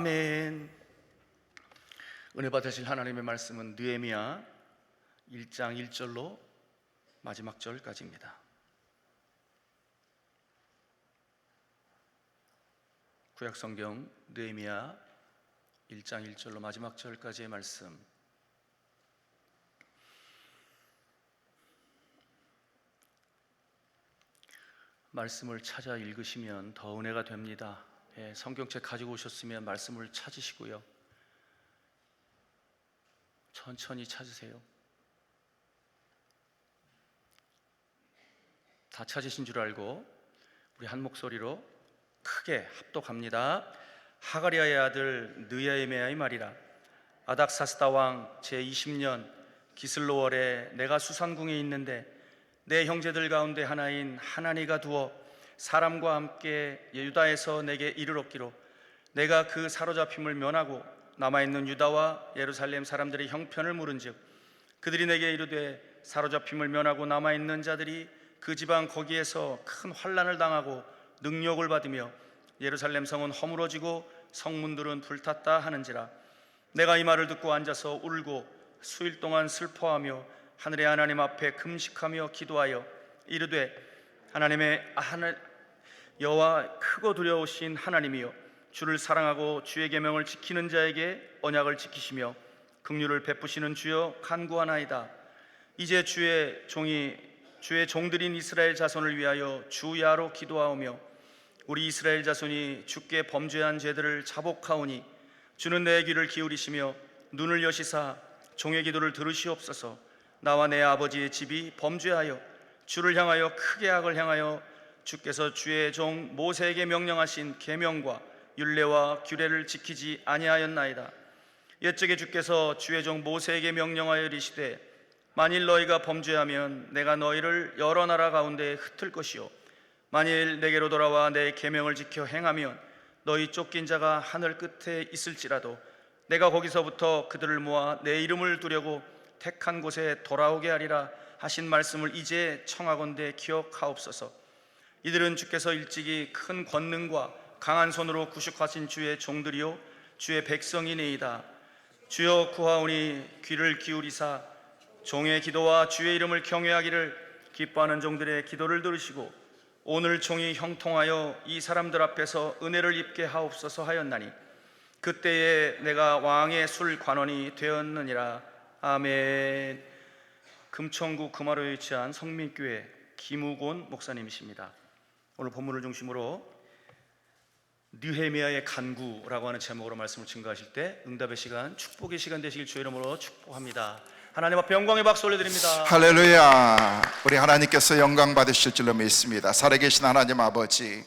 아멘. 은혜 받으실 하나님의 말씀은 느헤미야 1장 1절로 마지막 절까지입니다. 구약성경 느헤미야 1장 1절로 마지막 절까지의 말씀. 말씀을 찾아 읽으시면 더 은혜가 됩니다. 성경책 가지고 오셨으면 말씀을 찾으시고요, 천천히 찾으세요. 다 찾으신 줄 알고 우리 한 목소리로 크게 합독합니다. 하가리아의 아들 느헤미야의 말이라. 아닥사스다 왕 제20년 기슬로월에 내가 수산궁에 있는데 내 형제들 가운데 하나인 하나니가 두어 사람과 함께 유다에서 내게 이르렀기로 내가 그 사로잡힘을 면하고 남아있는 유다와 예루살렘 사람들의 형편을 물은즉 그들이 내게 이르되 사로잡힘을 면하고 남아있는 자들이 그 지방 거기에서 큰 환난을 당하고 능욕을 받으며 예루살렘 성은 허물어지고 성문들은 불탔다 하는지라. 내가 이 말을 듣고 앉아서 울고 수일 동안 슬퍼하며 하늘의 하나님 앞에 금식하며 기도하여 이르되 여호와 크고 두려우신 하나님이여, 주를 사랑하고 주의 계명을 지키는 자에게 언약을 지키시며 긍휼을 베푸시는 주여 간구하나이다. 이제 주의 종들인 이스라엘 자손을 위하여 주야로 기도하오며 우리 이스라엘 자손이 주께 범죄한 죄들을 자복하오니 주는 내 귀를 기울이시며 눈을 여시사 종의 기도를 들으시옵소서. 나와 내 아버지의 집이 범죄하여 주를 향하여 크게 악을 행하여 주께서 주의 종 모세에게 명령하신 계명과 율례와 규례를 지키지 아니하였나이다. 옛적에 주께서 주의 종 모세에게 명령하여 이르시되 만일 너희가 범죄하면 내가 너희를 여러 나라 가운데 흩을 것이요 만일 내게로 돌아와 내 계명을 지켜 행하면 너희 쫓긴 자가 하늘 끝에 있을지라도 내가 거기서부터 그들을 모아 내 이름을 두려고 택한 곳에 돌아오게 하리라 하신 말씀을 이제 청하건대 기억하옵소서. 이들은 주께서 일찍이 큰 권능과 강한 손으로 구속하신 주의 종들이요 주의 백성이니이다. 주여 구하오니 귀를 기울이사 종의 기도와 주의 이름을 경외하기를 기뻐하는 종들의 기도를 들으시고 오늘 종이 형통하여 이 사람들 앞에서 은혜를 입게 하옵소서 하였나니 그때에 내가 왕의 술 관원이 되었느니라. 아멘. 금천구 금화로에 위치한 성민교회 김우곤 목사님이십니다. 오늘 본문을 중심으로 느헤미야의 간구라고 하는 제목으로 말씀을 증거하실 때 응답의 시간, 축복의 시간 되시길 주의 이름으로 축복합니다. 하나님 앞에 영광의 박수 올려드립니다. 할렐루야. 우리 하나님께서 영광 받으실 줄로 믿습니다. 살아계신 하나님 아버지,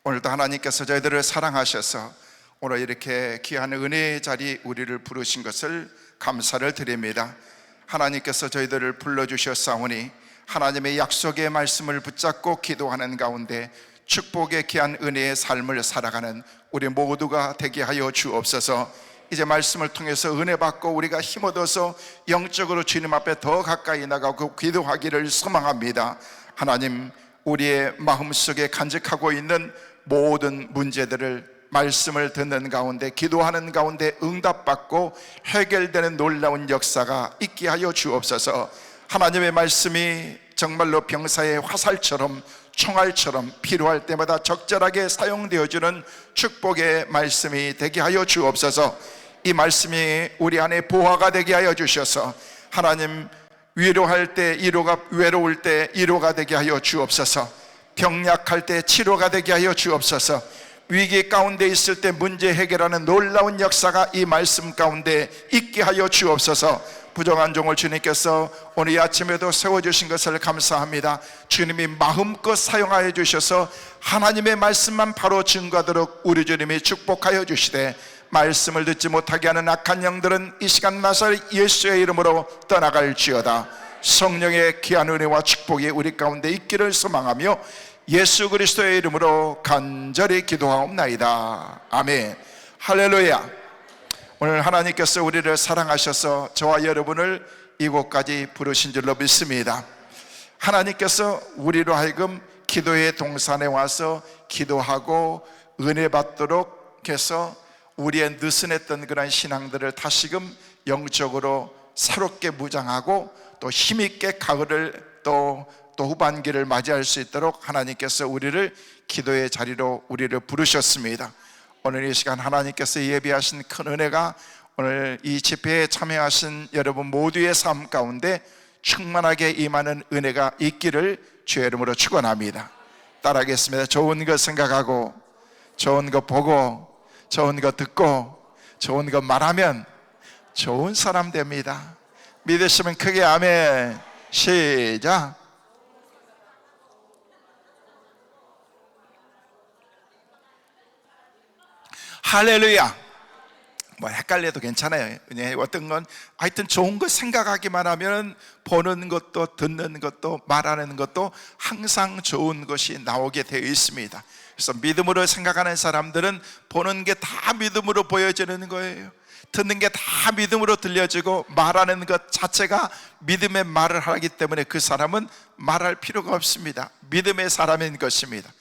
오늘도 하나님께서 저희들을 사랑하셔서 오늘 이렇게 귀한 은혜의 자리 우리를 부르신 것을 감사를 드립니다. 하나님께서 저희들을 불러주셨사오니 하나님의 약속의 말씀을 붙잡고 기도하는 가운데 축복의 귀한 은혜의 삶을 살아가는 우리 모두가 되게 하여 주옵소서. 이제 말씀을 통해서 은혜 받고 우리가 힘 얻어서 영적으로 주님 앞에 더 가까이 나가고 기도하기를 소망합니다. 하나님, 우리의 마음속에 간직하고 있는 모든 문제들을 말씀을 듣는 가운데 기도하는 가운데 응답받고 해결되는 놀라운 역사가 있게 하여 주옵소서. 하나님의 말씀이 정말로 병사의 화살처럼 총알처럼 필요할 때마다 적절하게 사용되어주는 축복의 말씀이 되게 하여 주옵소서. 이 말씀이 우리 안에 보화가 되게 하여 주셔서 하나님, 위로할 때 위로가, 외로울 때 위로가 되게 하여 주옵소서. 병약할 때 치료가 되게 하여 주옵소서. 위기 가운데 있을 때 문제 해결하는 놀라운 역사가 이 말씀 가운데 있게 하여 주옵소서. 부정한 종을 주님께서 오늘 이 아침에도 세워주신 것을 감사합니다. 주님이 마음껏 사용하여 주셔서 하나님의 말씀만 바로 증거하도록 우리 주님이 축복하여 주시되 말씀을 듣지 못하게 하는 악한 영들은 이 시간 나사렛 예수의 이름으로 떠나갈지어다. 성령의 귀한 은혜와 축복이 우리 가운데 있기를 소망하며 예수 그리스도의 이름으로 간절히 기도하옵나이다. 아멘. 할렐루야. 오늘 하나님께서 우리를 사랑하셔서 저와 여러분을 이곳까지 부르신 줄로 믿습니다. 하나님께서 우리로 하여금 기도의 동산에 와서 기도하고 은혜 받도록 해서 우리의 느슨했던 그런 신앙들을 다시금 영적으로 새롭게 무장하고 또 힘있게 가을을 또 후반기를 맞이할 수 있도록 하나님께서 우리를 기도의 자리로 우리를 부르셨습니다. 오늘 이 시간 하나님께서 예비하신 큰 은혜가 오늘 이 집회에 참여하신 여러분 모두의 삶 가운데 충만하게 임하는 은혜가 있기를 주의 이름으로 축원합니다. 따라하겠습니다. 좋은 거 생각하고, 좋은 거 보고, 좋은 거 듣고, 좋은 거 말하면 좋은 사람 됩니다. 믿으시면 크게 아멘. 시작. 할렐루야. 뭐 헷갈려도 괜찮아요. 어떤 건 하여튼 좋은 거 생각하기만 하면 보는 것도 듣는 것도 말하는 것도 항상 좋은 것이 나오게 되어 있습니다. 그래서 믿음으로 생각하는 사람들은 보는 게 다 믿음으로 보여지는 거예요. 듣는 게 다 믿음으로 들려지고 말하는 것 자체가 믿음의 말을 하기 때문에 그 사람은 말할 필요가 없습니다. 믿음의 사람인 것입니다.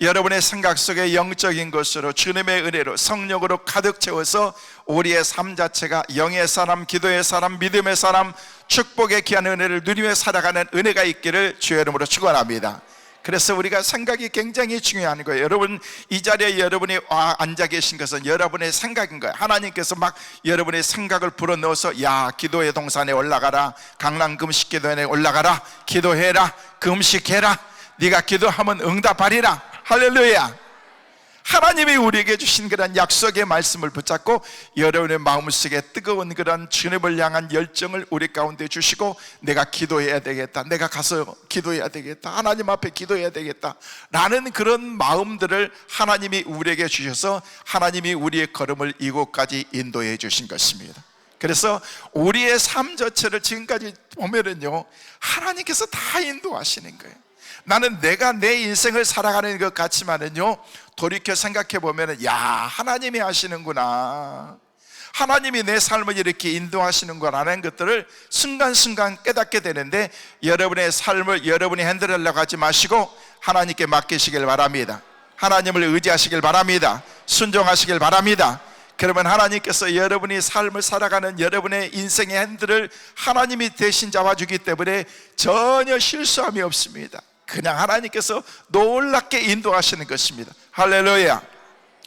여러분의 생각 속에 영적인 것으로 주님의 은혜로 성령으로 가득 채워서 우리의 삶 자체가 영의 사람, 기도의 사람, 믿음의 사람, 축복의 귀한 은혜를 누리며 살아가는 은혜가 있기를 주의 이름으로 축원합니다. 그래서 우리가 생각이 굉장히 중요한 거예요. 여러분, 이 자리에 여러분이 앉아 계신 것은 여러분의 생각인 거예요. 하나님께서 막 여러분의 생각을 불어넣어서 야, 기도의 동산에 올라가라, 강남 금식기도원에 올라가라, 기도해라, 금식해라, 네가 기도하면 응답하리라. 할렐루야. 하나님이 우리에게 주신 그런 약속의 말씀을 붙잡고 여러분의 마음속에 뜨거운 그런 주님을 향한 열정을 우리 가운데 주시고 내가 기도해야 되겠다, 내가 가서 기도해야 되겠다, 하나님 앞에 기도해야 되겠다 라는 그런 마음들을 하나님이 우리에게 주셔서 하나님이 우리의 걸음을 이곳까지 인도해 주신 것입니다. 그래서 우리의 삶 자체를 지금까지 보면은요, 하나님께서 다 인도하시는 거예요. 나는 내가 내 인생을 살아가는 것 같지만은요, 돌이켜 생각해 보면은 야, 하나님이 하시는구나, 하나님이 내 삶을 이렇게 인도하시는구나라는 것들을 순간순간 깨닫게 되는데, 여러분의 삶을 여러분이 핸들하려고 하지 마시고 하나님께 맡기시길 바랍니다. 하나님을 의지하시길 바랍니다. 순종하시길 바랍니다. 그러면 하나님께서 여러분이 삶을 살아가는 여러분의 인생의 핸들을 하나님이 대신 잡아주기 때문에 전혀 실수함이 없습니다. 그냥 하나님께서 놀랍게 인도하시는 것입니다. 할렐루야.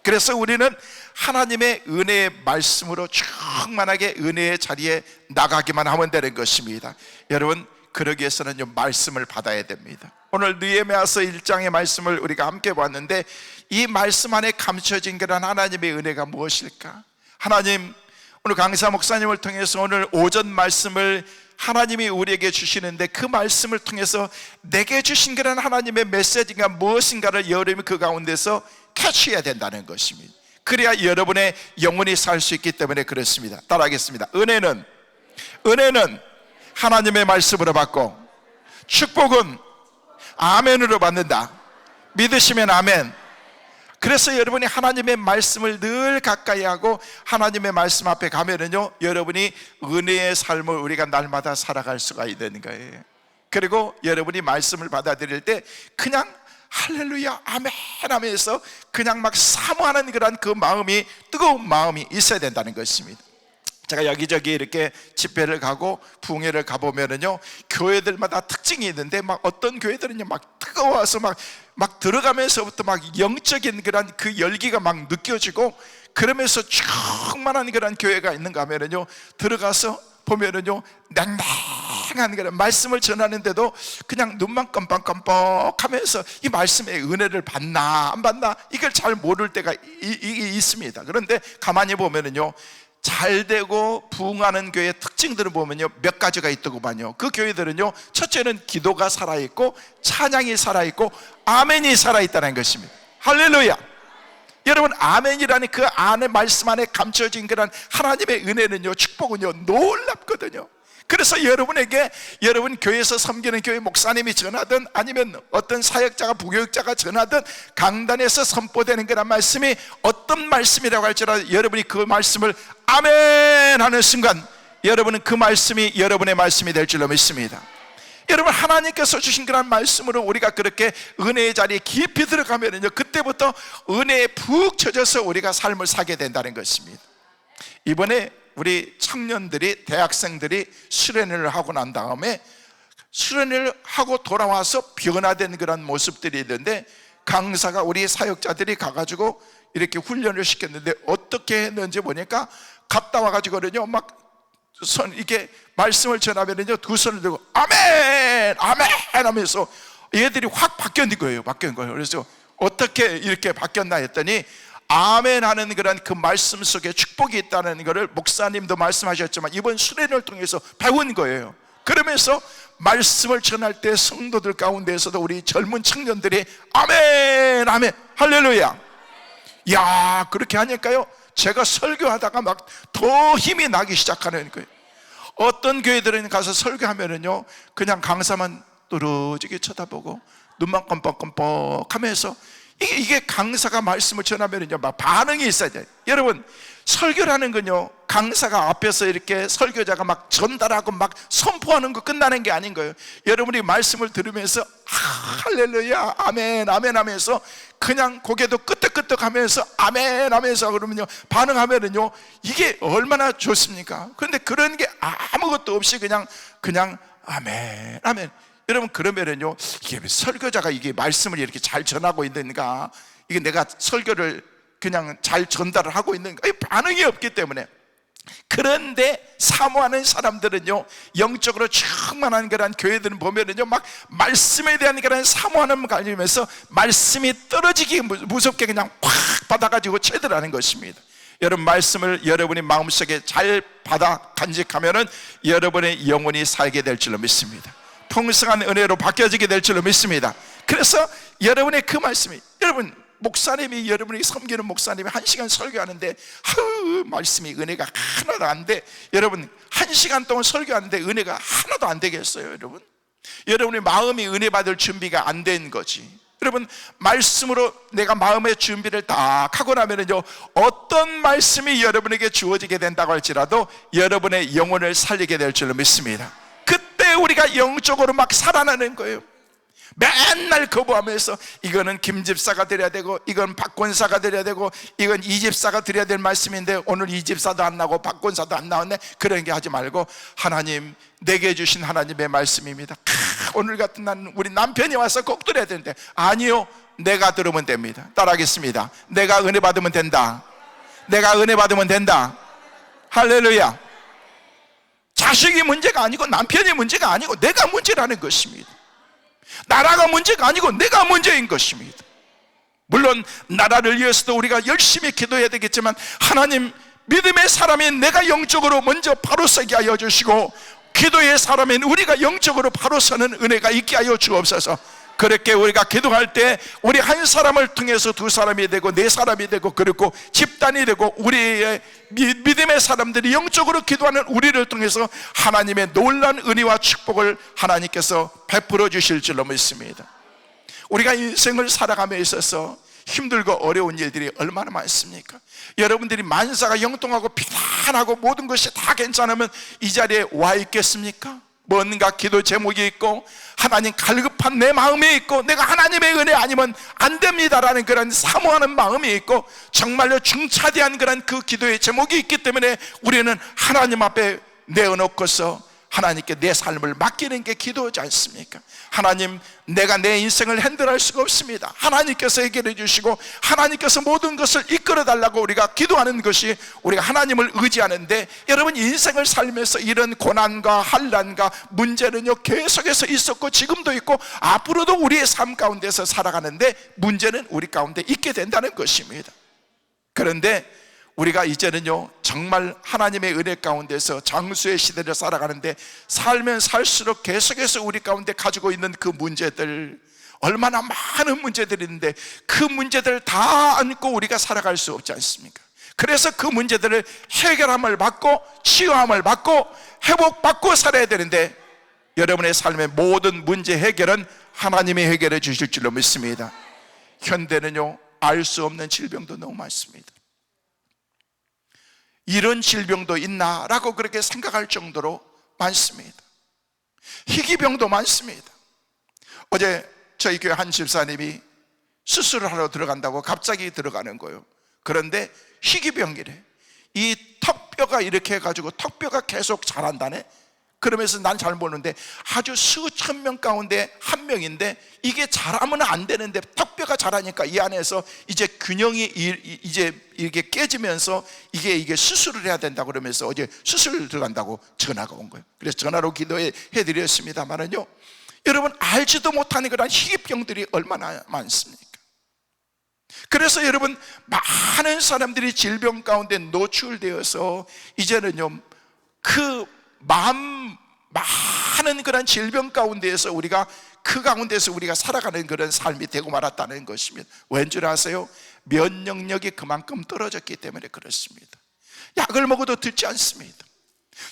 그래서 우리는 하나님의 은혜의 말씀으로 충만하게 은혜의 자리에 나가기만 하면 되는 것입니다. 여러분, 그러기 위해서는 말씀을 받아야 됩니다. 오늘 느헤미야서 1장의 말씀을 우리가 함께 봤는데, 이 말씀 안에 감춰진 그런 하나님의 은혜가 무엇일까? 하나님, 오늘 강사 목사님을 통해서 오늘 오전 말씀을 하나님이 우리에게 주시는데, 그 말씀을 통해서 내게 주신 그런 하나님의 메시지가 무엇인가를 여러분이 그 가운데서 캐치해야 된다는 것입니다. 그래야 여러분의 영혼이 살 수 있기 때문에 그렇습니다. 따라하겠습니다. 은혜는 하나님의 말씀으로 받고, 축복은 아멘으로 받는다. 믿으시면 아멘. 그래서 여러분이 하나님의 말씀을 늘 가까이 하고 하나님의 말씀 앞에 가면은요, 여러분이 은혜의 삶을 우리가 날마다 살아갈 수가 있는 거예요. 그리고 여러분이 말씀을 받아들일 때 그냥 할렐루야 아멘 하면서 그냥 막 사모하는 그런 그 마음이, 뜨거운 마음이 있어야 된다는 것입니다. 제가 여기저기 이렇게 집회를 가고 부흥회를 가보면은요, 교회들마다 특징이 있는데, 막 어떤 교회들은요 막 뜨거워서 막 들어가면서부터 막 영적인 그런 그 열기가 막 느껴지고, 그러면서 충만한 그런 교회가 있는가 하면은요, 들어가서 보면은요 냉랭한 그런 말씀을 전하는데도 그냥 눈만 깜빡깜빡하면서 이 말씀의 은혜를 받나 안 받나 이걸 잘 모를 때가 있습니다. 그런데 가만히 보면은요, 잘 되고 부흥하는 교회의 특징들을 보면요, 몇 가지가 있더구만요. 그 교회들은요, 첫째는 기도가 살아있고 찬양이 살아있고 아멘이 살아있다는 것입니다. 할렐루야. 여러분, 아멘이라는 그 안에 말씀 안에 감춰진 그런 하나님의 은혜는요, 축복은요 놀랍거든요. 그래서 여러분에게, 여러분 교회에서 섬기는 교회 목사님이 전하든 아니면 어떤 사역자가 부교육자가 전하든 강단에서 선포되는 그런 말씀이 어떤 말씀이라고 할지라도 여러분이 그 말씀을 아멘 하는 순간 여러분은 그 말씀이 여러분의 말씀이 될 줄로 믿습니다. 여러분, 하나님께서 주신 그런 말씀으로 우리가 그렇게 은혜의 자리에 깊이 들어가면요, 그때부터 은혜에 푹 젖어서 우리가 삶을 사게 된다는 것입니다. 이번에 우리 청년들이, 대학생들이 수련회를 하고 난 다음에 수련회를 하고 돌아와서 변화된 그런 모습들이 있는데, 강사가, 우리 사역자들이 가가지고 이렇게 훈련을 시켰는데 어떻게 했는지 보니까, 갔다 와가지고는요, 막 이렇게 말씀을 전하면은요, 두 손을 들고 아멘 아멘 하면서 얘들이 확 바뀐 거예요. 그래서 어떻게 이렇게 바뀌었나 했더니, 아멘 하는 그런 그 말씀 속에 축복이 있다는 것을 목사님도 말씀하셨지만 이번 수련을 통해서 배운 거예요. 그러면서 말씀을 전할 때 성도들 가운데에서도 우리 젊은 청년들이 아멘 아멘 할렐루야, 야, 그렇게 하니까요, 제가 설교하다가 막 더 힘이 나기 시작하는 거예요. 어떤 교회들은 가서 설교하면은요, 그냥 강사만 뚫어지게 쳐다보고 눈만 껌뻑껌뻑 하면서, 이게 강사가 말씀을 전하면은요, 막 반응이 있어야 돼요. 여러분, 설교라는 건요, 강사가 앞에서 이렇게 설교자가 막 전달하고 막 선포하는 거 끝나는 게 아닌 거예요. 여러분이 말씀을 들으면서 할렐루야 아멘 아멘 하면서 그냥 고개도 끄덕끄덕 하면서 아멘 하면서 그러면요, 반응하면은요, 이게 얼마나 좋습니까? 그런데 그런 게 아무것도 없이 그냥 아멘 아멘. 여러분, 그러면은요, 이게 설교자가 이게 말씀을 이렇게 잘 전하고 있는가, 이게 내가 설교를 그냥 잘 전달을 하고 있는가, 반응이 없기 때문에. 그런데 사모하는 사람들은요, 영적으로 충만한 그런 교회들은 보면은요, 막 말씀에 대한 그런 사모하는 가지면서 말씀이 떨어지기 무섭게 그냥 확 받아가지고 채들하는 것입니다. 여러분, 말씀을 여러분이 마음속에 잘 받아 간직하면은 여러분의 영혼이 살게 될 줄로 믿습니다. 풍성한 은혜로 바뀌어지게 될 줄로 믿습니다. 그래서 여러분의 그 말씀이, 여러분, 목사님이, 여러분이 섬기는 목사님이 1시간 설교하는데 말씀이 은혜가 하나도 안 돼. 여러분, 1시간 동안 설교하는데 은혜가 하나도 안 되겠어요? 여러분, 여러분의 마음이 은혜 받을 준비가 안 된 거지. 여러분, 말씀으로 내가 마음의 준비를 딱 하고 나면은요, 어떤 말씀이 여러분에게 주어지게 된다고 할지라도 여러분의 영혼을 살리게 될 줄로 믿습니다. 그때 우리가 영적으로 막 살아나는 거예요. 맨날 거부하면서 이거는 김 집사가 드려야 되고, 이건 박 권사가 드려야 되고, 이건 이 집사가 드려야 될 말씀인데 오늘 이 집사도 안 나고 박 권사도 안 나왔네, 그런 게 하지 말고, 하나님, 내게 주신 하나님의 말씀입니다. 오늘 같은 날 우리 남편이 와서 꼭 드려야 되는데, 아니요, 내가 들으면 됩니다. 따라하겠습니다. 내가 은혜 받으면 된다. 내가 은혜 받으면 된다. 할렐루야. 자식이 문제가 아니고 남편이 문제가 아니고 내가 문제라는 것입니다. 나라가 문제가 아니고 내가 문제인 것입니다. 물론 나라를 위해서도 우리가 열심히 기도해야 되겠지만, 하나님, 믿음의 사람인 내가 영적으로 먼저 바로 서게 하여 주시고, 기도의 사람인 우리가 영적으로 바로 서는 은혜가 있게 하여 주옵소서. 그렇게 우리가 기도할 때 우리 한 사람을 통해서 두 사람이 되고 네 사람이 되고, 그리고 집단이 되고, 우리의 믿음의 사람들이 영적으로 기도하는 우리를 통해서 하나님의 놀라운 은혜와 축복을 하나님께서 베풀어 주실 줄로 믿습니다. 우리가 인생을 살아감에 있어서 힘들고 어려운 일들이 얼마나 많습니까? 여러분들이 만사가 영통하고平안하고 모든 것이 다 괜찮으면 이 자리에 와 있겠습니까? 뭔가 기도 제목이 있고, 하나님, 갈급한 내 마음이 있고, 내가 하나님의 은혜 아니면 안 됩니다라는 그런 사모하는 마음이 있고, 정말로 중차대한 그런 그 기도의 제목이 있기 때문에 우리는 하나님 앞에 내어놓고서 하나님께 내 삶을 맡기는 게 기도지 않습니까? 하나님, 내가 내 인생을 핸들할 수가 없습니다. 하나님께서 해결해 주시고 하나님께서 모든 것을 이끌어 달라고 우리가 기도하는 것이 우리가 하나님을 의지하는데, 여러분, 인생을 살면서 이런 고난과 환난과 문제는요, 계속해서 있었고 지금도 있고 앞으로도 우리의 삶 가운데서 살아가는데 문제는 우리 가운데 있게 된다는 것입니다. 그런데 우리가 이제는요, 정말 하나님의 은혜 가운데서 장수의 시대를 살아가는데, 살면 살수록 계속해서 우리 가운데 가지고 있는 그 문제들, 얼마나 많은 문제들이 있는데 그 문제들을 다 안고 우리가 살아갈 수 없지 않습니까? 그래서 그 문제들을 해결함을 받고 치유함을 받고 회복받고 살아야 되는데, 여러분의 삶의 모든 문제 해결은 하나님이 해결해 주실 줄로 믿습니다. 현대는요, 알 수 없는 질병도 너무 많습니다. 이런 질병도 있나라고 그렇게 생각할 정도로 많습니다. 희귀병도 많습니다. 어제 저희 교회 한 집사님이 수술을 하러 들어간다고 갑자기 들어가는 거예요. 그런데 희귀병이래. 이 턱뼈가 이렇게 해가지고 턱뼈가 계속 자란다네. 그러면서 난 잘 모르는데 아주 수천 명 가운데 한 명인데 이게 자라면 안 되는데 턱뼈가 자라니까 이 안에서 이제 균형이 이제 이게 깨지면서 이게 수술을 해야 된다고 그러면서 어제 수술 들어간다고 전화가 온 거예요. 그래서 전화로 기도해 드렸습니다만은요, 여러분 알지도 못하는 그런 희귀병들이 얼마나 많습니까? 그래서 여러분 많은 사람들이 질병 가운데 노출되어서 이제는요 그 많은 그런 질병 가운데에서 우리가 그 가운데서 우리가 살아가는 그런 삶이 되고 말았다는 것입니다. 왠 줄 아세요? 면역력이 그만큼 떨어졌기 때문에 그렇습니다. 약을 먹어도 듣지 않습니다.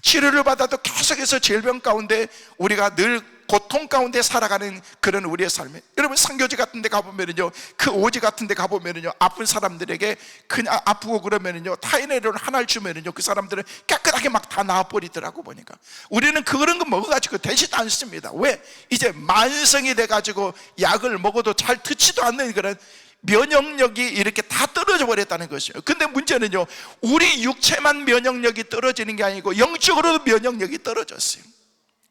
치료를 받아도 계속해서 질병 가운데 우리가 늘 고통 가운데 살아가는 그런 우리의 삶에, 여러분 선교지 같은 데 가보면은요, 그 오지 같은 데 가보면은요, 아픈 사람들에게 그냥 아프고 그러면은요 타이레놀 하나를 주면은요 그 사람들은 깨끗하게 막 다 나아버리더라고. 보니까 우리는 그런 거 먹어가지고 되지도 않습니다. 왜? 이제 만성이 돼가지고 약을 먹어도 잘 듣지도 않는 그런 면역력이 이렇게 다 떨어져 버렸다는 것이에요. 근데 문제는요, 우리 육체만 면역력이 떨어지는 게 아니고 영적으로도 면역력이 떨어졌어요.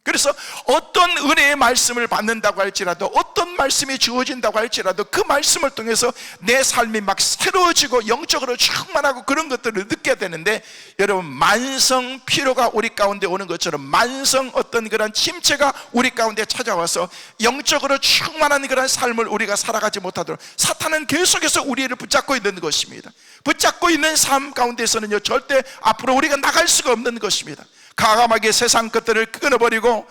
그래서 어떤 은혜의 말씀을 받는다고 할지라도, 어떤 말씀이 주어진다고 할지라도 그 말씀을 통해서 내 삶이 막 새로워지고 영적으로 충만하고 그런 것들을 느껴야 되는데, 여러분 만성 피로가 우리 가운데 오는 것처럼 만성 어떤 그런 침체가 우리 가운데 찾아와서 영적으로 충만한 그런 삶을 우리가 살아가지 못하도록 사탄은 계속해서 우리를 붙잡고 있는 것입니다. 붙잡고 있는 삶 가운데서는요 절대 앞으로 우리가 나갈 수가 없는 것입니다. 과감하게 세상 것들을 끊어버리고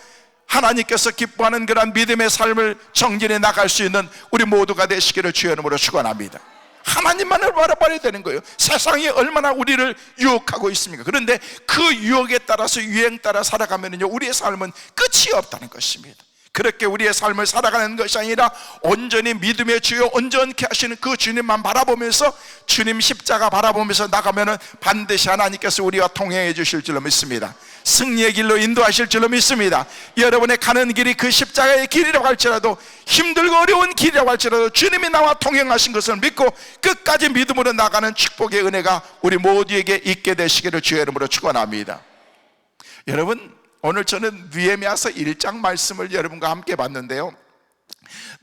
하나님께서 기뻐하는 그런 믿음의 삶을 정진해 나갈 수 있는 우리 모두가 되시기를 주의 이름으로 축원합니다. 하나님만을 바라봐야 되는 거예요. 세상이 얼마나 우리를 유혹하고 있습니까? 그런데 그 유혹에 따라서 유행 따라 살아가면요 우리의 삶은 끝이 없다는 것입니다. 그렇게 우리의 삶을 살아가는 것이 아니라 온전히 믿음의 주요 온전케 하시는 그 주님만 바라보면서, 주님 십자가 바라보면서 나가면은 반드시 하나님께서 우리와 통행해 주실 줄로 믿습니다. 승리의 길로 인도하실 줄로 믿습니다. 여러분의 가는 길이 그 십자가의 길이라고 할지라도, 힘들고 어려운 길이라고 할지라도 주님이 나와 통행하신 것을 믿고 끝까지 믿음으로 나가는 축복의 은혜가 우리 모두에게 있게 되시기를 주의 이름으로 축원합니다. 여러분, 오늘 저는 느헤미야서 1장 말씀을 여러분과 함께 봤는데요,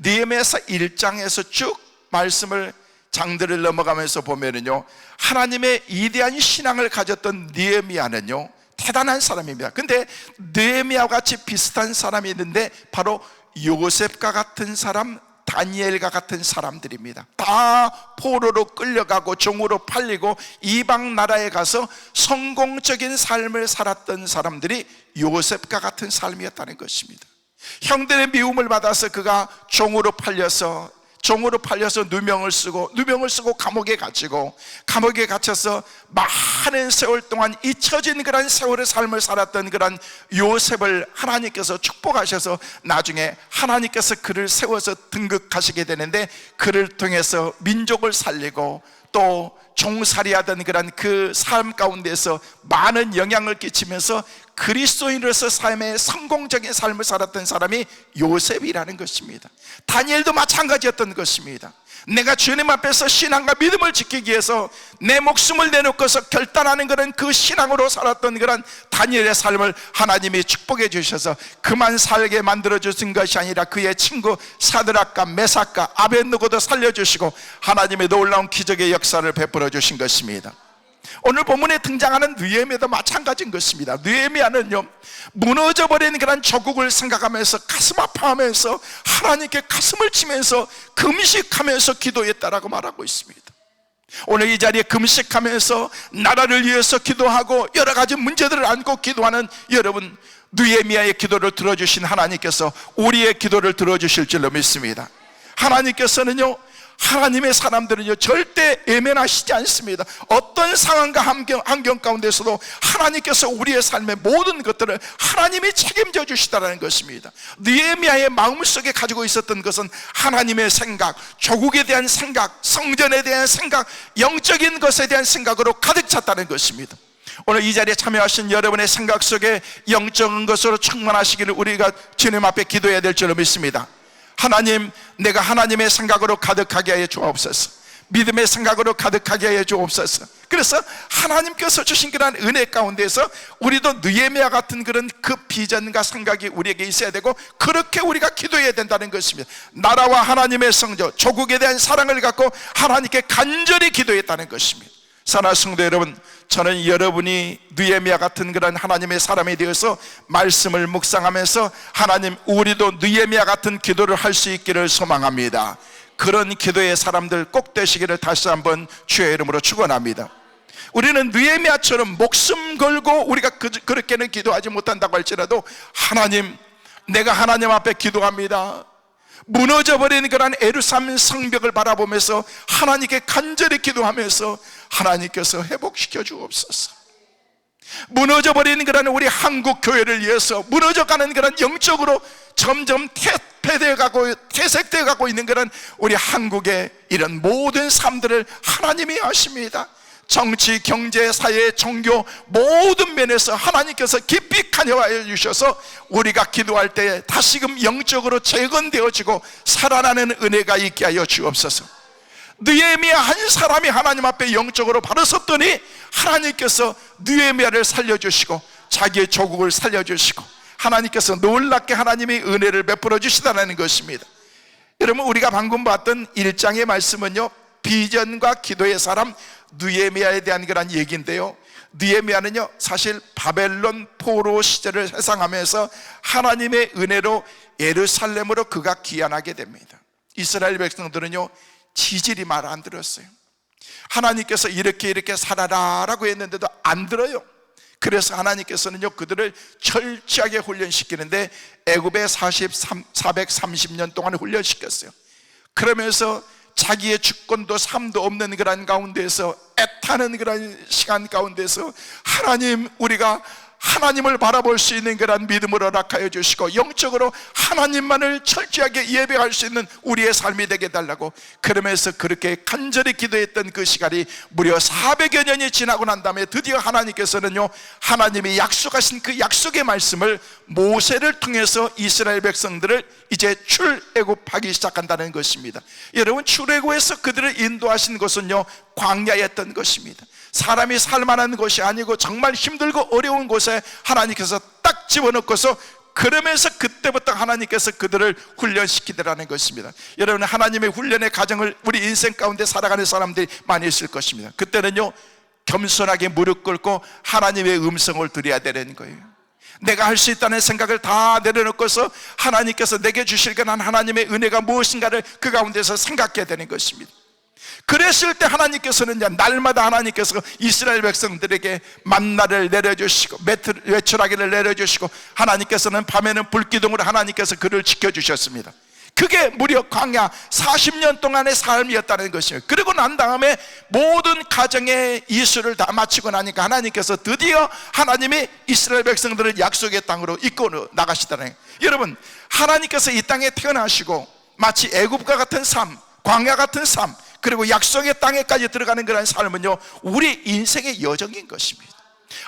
느헤미야서 1장에서 쭉 말씀을 장들을 넘어가면서 보면은요 하나님의 이대한 신앙을 가졌던 느헤미야는요 대단한 사람입니다. 근데 느헤미야와 같이 비슷한 사람이 있는데 바로 요셉과 같은 사람, 다니엘과 같은 사람들입니다. 다 포로로 끌려가고 종으로 팔리고 이방 나라에 가서 성공적인 삶을 살았던 사람들이 요셉과 같은 삶이었다는 것입니다. 형들의 미움을 받아서 그가 종으로 팔려서 누명을 쓰고 감옥에 갇혀서 많은 세월 동안 잊혀진 그런 세월의 삶을 살았던 그런 요셉을 하나님께서 축복하셔서 나중에 하나님께서 그를 세워서 등극하시게 되는데, 그를 통해서 민족을 살리고 또 종살이하던 그런 그 삶 가운데서 많은 영향을 끼치면서 그리스도인으로서 삶의 성공적인 삶을 살았던 사람이 요셉이라는 것입니다. 다니엘도 마찬가지였던 것입니다. 내가 주님 앞에서 신앙과 믿음을 지키기 위해서 내 목숨을 내놓고서 결단하는 그런 그 신앙으로 살았던 그런 다니엘의 삶을 하나님이 축복해 주셔서 그만 살게 만들어 주신 것이 아니라 그의 친구 사드락과 메삭과 아벳느고도 살려주시고 하나님의 놀라운 기적의 역사를 베풀어 주신 것입니다. 오늘 본문에 등장하는 느헤미야도 마찬가지인 것입니다. 느헤미야는요 무너져버린 그런 조국을 생각하면서 가슴 아파하면서 하나님께 가슴을 치면서 금식하면서 기도했다라고 말하고 있습니다. 오늘 이 자리에 금식하면서 나라를 위해서 기도하고 여러 가지 문제들을 안고 기도하는 여러분, 느헤미야의 기도를 들어주신 하나님께서 우리의 기도를 들어주실 줄로 믿습니다. 하나님께서는요 하나님의 사람들은요 절대 외면하시지 않습니다. 어떤 상황과 환경 가운데서도 하나님께서 우리의 삶의 모든 것들을 하나님이 책임져 주시다라는 것입니다. 느헤미야의 마음속에 가지고 있었던 것은 하나님의 생각, 조국에 대한 생각, 성전에 대한 생각, 영적인 것에 대한 생각으로 가득 찼다는 것입니다. 오늘 이 자리에 참여하신 여러분의 생각 속에 영적인 것으로 충만하시기를 우리가 주님 앞에 기도해야 될 줄로 믿습니다. 하나님, 내가 하나님의 생각으로 가득하게 하여 주옵소서. 믿음의 생각으로 가득하게 하여 주옵소서. 그래서 하나님께서 주신 그런 은혜 가운데서 우리도 느헤미야 같은 그런 그 비전과 생각이 우리에게 있어야 되고, 그렇게 우리가 기도해야 된다는 것입니다. 나라와 하나님의 성조, 조국에 대한 사랑을 갖고 하나님께 간절히 기도했다는 것입니다. 사랑하는 성도 여러분, 저는 여러분이 느헤미야 같은 그런 하나님의 사람이 되어서 말씀을 묵상하면서 하나님, 우리도 느헤미야 같은 기도를 할 수 있기를 소망합니다. 그런 기도의 사람들 꼭 되시기를 다시 한번 주의 이름으로 축원합니다. 우리는 느헤미야처럼 목숨 걸고 우리가 그렇게는 기도하지 못한다고 할지라도, 하나님, 내가 하나님 앞에 기도합니다. 무너져버린 그런 예루살렘 성벽을 바라보면서 하나님께 간절히 기도하면서 하나님께서 회복시켜 주옵소서. 무너져버린 그런 우리 한국 교회를 위해서, 무너져가는 그런 영적으로 점점 퇴색되어 가고 있는 그런 우리 한국의 이런 모든 삶들을 하나님이 아십니다. 정치, 경제, 사회, 종교 모든 면에서 하나님께서 깊이 관여하여 주셔서 우리가 기도할 때 다시금 영적으로 재건되어지고 살아나는 은혜가 있게 하여 주옵소서. 느헤미야 한 사람이 하나님 앞에 영적으로 바로 섰더니 하나님께서 느헤미야를 살려주시고 자기의 조국을 살려주시고 하나님께서 놀랍게 하나님이 은혜를 베풀어 주시다는 것입니다. 여러분, 우리가 방금 봤던 1장의 말씀은요, 비전과 기도의 사람 느헤미야에 대한 그런 얘기인데요, 느헤미야는요 사실 바벨론 포로 시절을 회상하면서 하나님의 은혜로 예루살렘으로 그가 귀환하게 됩니다. 이스라엘 백성들은요 지질이 말 안 들었어요. 하나님께서 이렇게 살아라 라고 했는데도 안 들어요. 그래서 하나님께서는요 그들을 철저하게 훈련시키는데 애굽에 430년 동안 훈련시켰어요. 그러면서 자기의 주권도 삶도 없는 그런 가운데서 애타는 그런 시간 가운데서 하나님, 우리가 하나님을 바라볼 수 있는 그런 믿음을 허락하여 주시고 영적으로 하나님만을 철저하게 예배할 수 있는 우리의 삶이 되게 해달라고, 그러면서 그렇게 간절히 기도했던 그 시간이 무려 400여 년이 지나고 난 다음에 드디어 하나님께서는요 하나님이 약속하신 그 약속의 말씀을 모세를 통해서 이스라엘 백성들을 이제 출애굽하기 시작한다는 것입니다. 여러분, 출애굽에서 그들을 인도하신 것은요 광야였던 것입니다. 사람이 살만한 곳이 아니고 정말 힘들고 어려운 곳에 하나님께서 딱 집어넣고서, 그러면서 그때부터 하나님께서 그들을 훈련시키더라는 것입니다. 여러분, 하나님의 훈련의 과정을 우리 인생 가운데 살아가는 사람들이 많이 있을 것입니다. 그때는요 겸손하게 무릎 꿇고 하나님의 음성을 들어야 되는 거예요. 내가 할 수 있다는 생각을 다 내려놓고서 하나님께서 내게 주실 그런 하나님의 은혜가 무엇인가를 그 가운데서 생각해야 되는 것입니다. 그랬을 때 하나님께서는 날마다 하나님께서 이스라엘 백성들에게 만나를 내려주시고 외출하기를 내려주시고, 하나님께서는 밤에는 불기둥으로 하나님께서 그를 지켜주셨습니다. 그게 무려 광야 40년 동안의 삶이었다는 것이에요. 그리고 난 다음에 모든 가정의 이수를 다 마치고 나니까 하나님께서 드디어 하나님이 이스라엘 백성들을 약속의 땅으로 이끌어 나가시다는 거예요. 여러분, 하나님께서 이 땅에 태어나시고 마치 애굽과 같은 삶, 광야 같은 삶, 그리고 약속의 땅에까지 들어가는 그런 삶은요 우리 인생의 여정인 것입니다.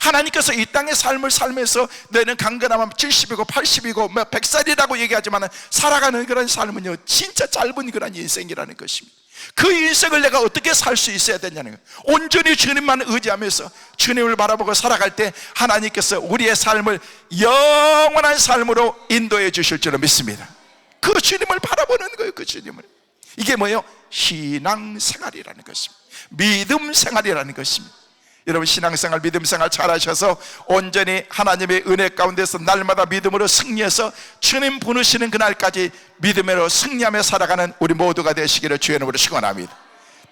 하나님께서 이 땅의 삶을 살면서 너는 강건하면 70이고 80이고 100살이라고 얘기하지만 살아가는 그런 삶은요 진짜 짧은 그런 인생이라는 것입니다. 그 인생을 내가 어떻게 살 수 있어야 되냐는 거예요. 온전히 주님만 의지하면서 주님을 바라보고 살아갈 때 하나님께서 우리의 삶을 영원한 삶으로 인도해 주실 줄로 믿습니다. 그 주님을 바라보는 거예요. 그 주님을. 이게 뭐예요? 신앙생활이라는 것입니다. 믿음생활이라는 것입니다. 여러분, 신앙생활, 믿음생활 잘하셔서 온전히 하나님의 은혜 가운데서 날마다 믿음으로 승리해서 주님 부르시는 그날까지 믿음으로 승리하며 살아가는 우리 모두가 되시기를 주의 이름으로 축원합니다.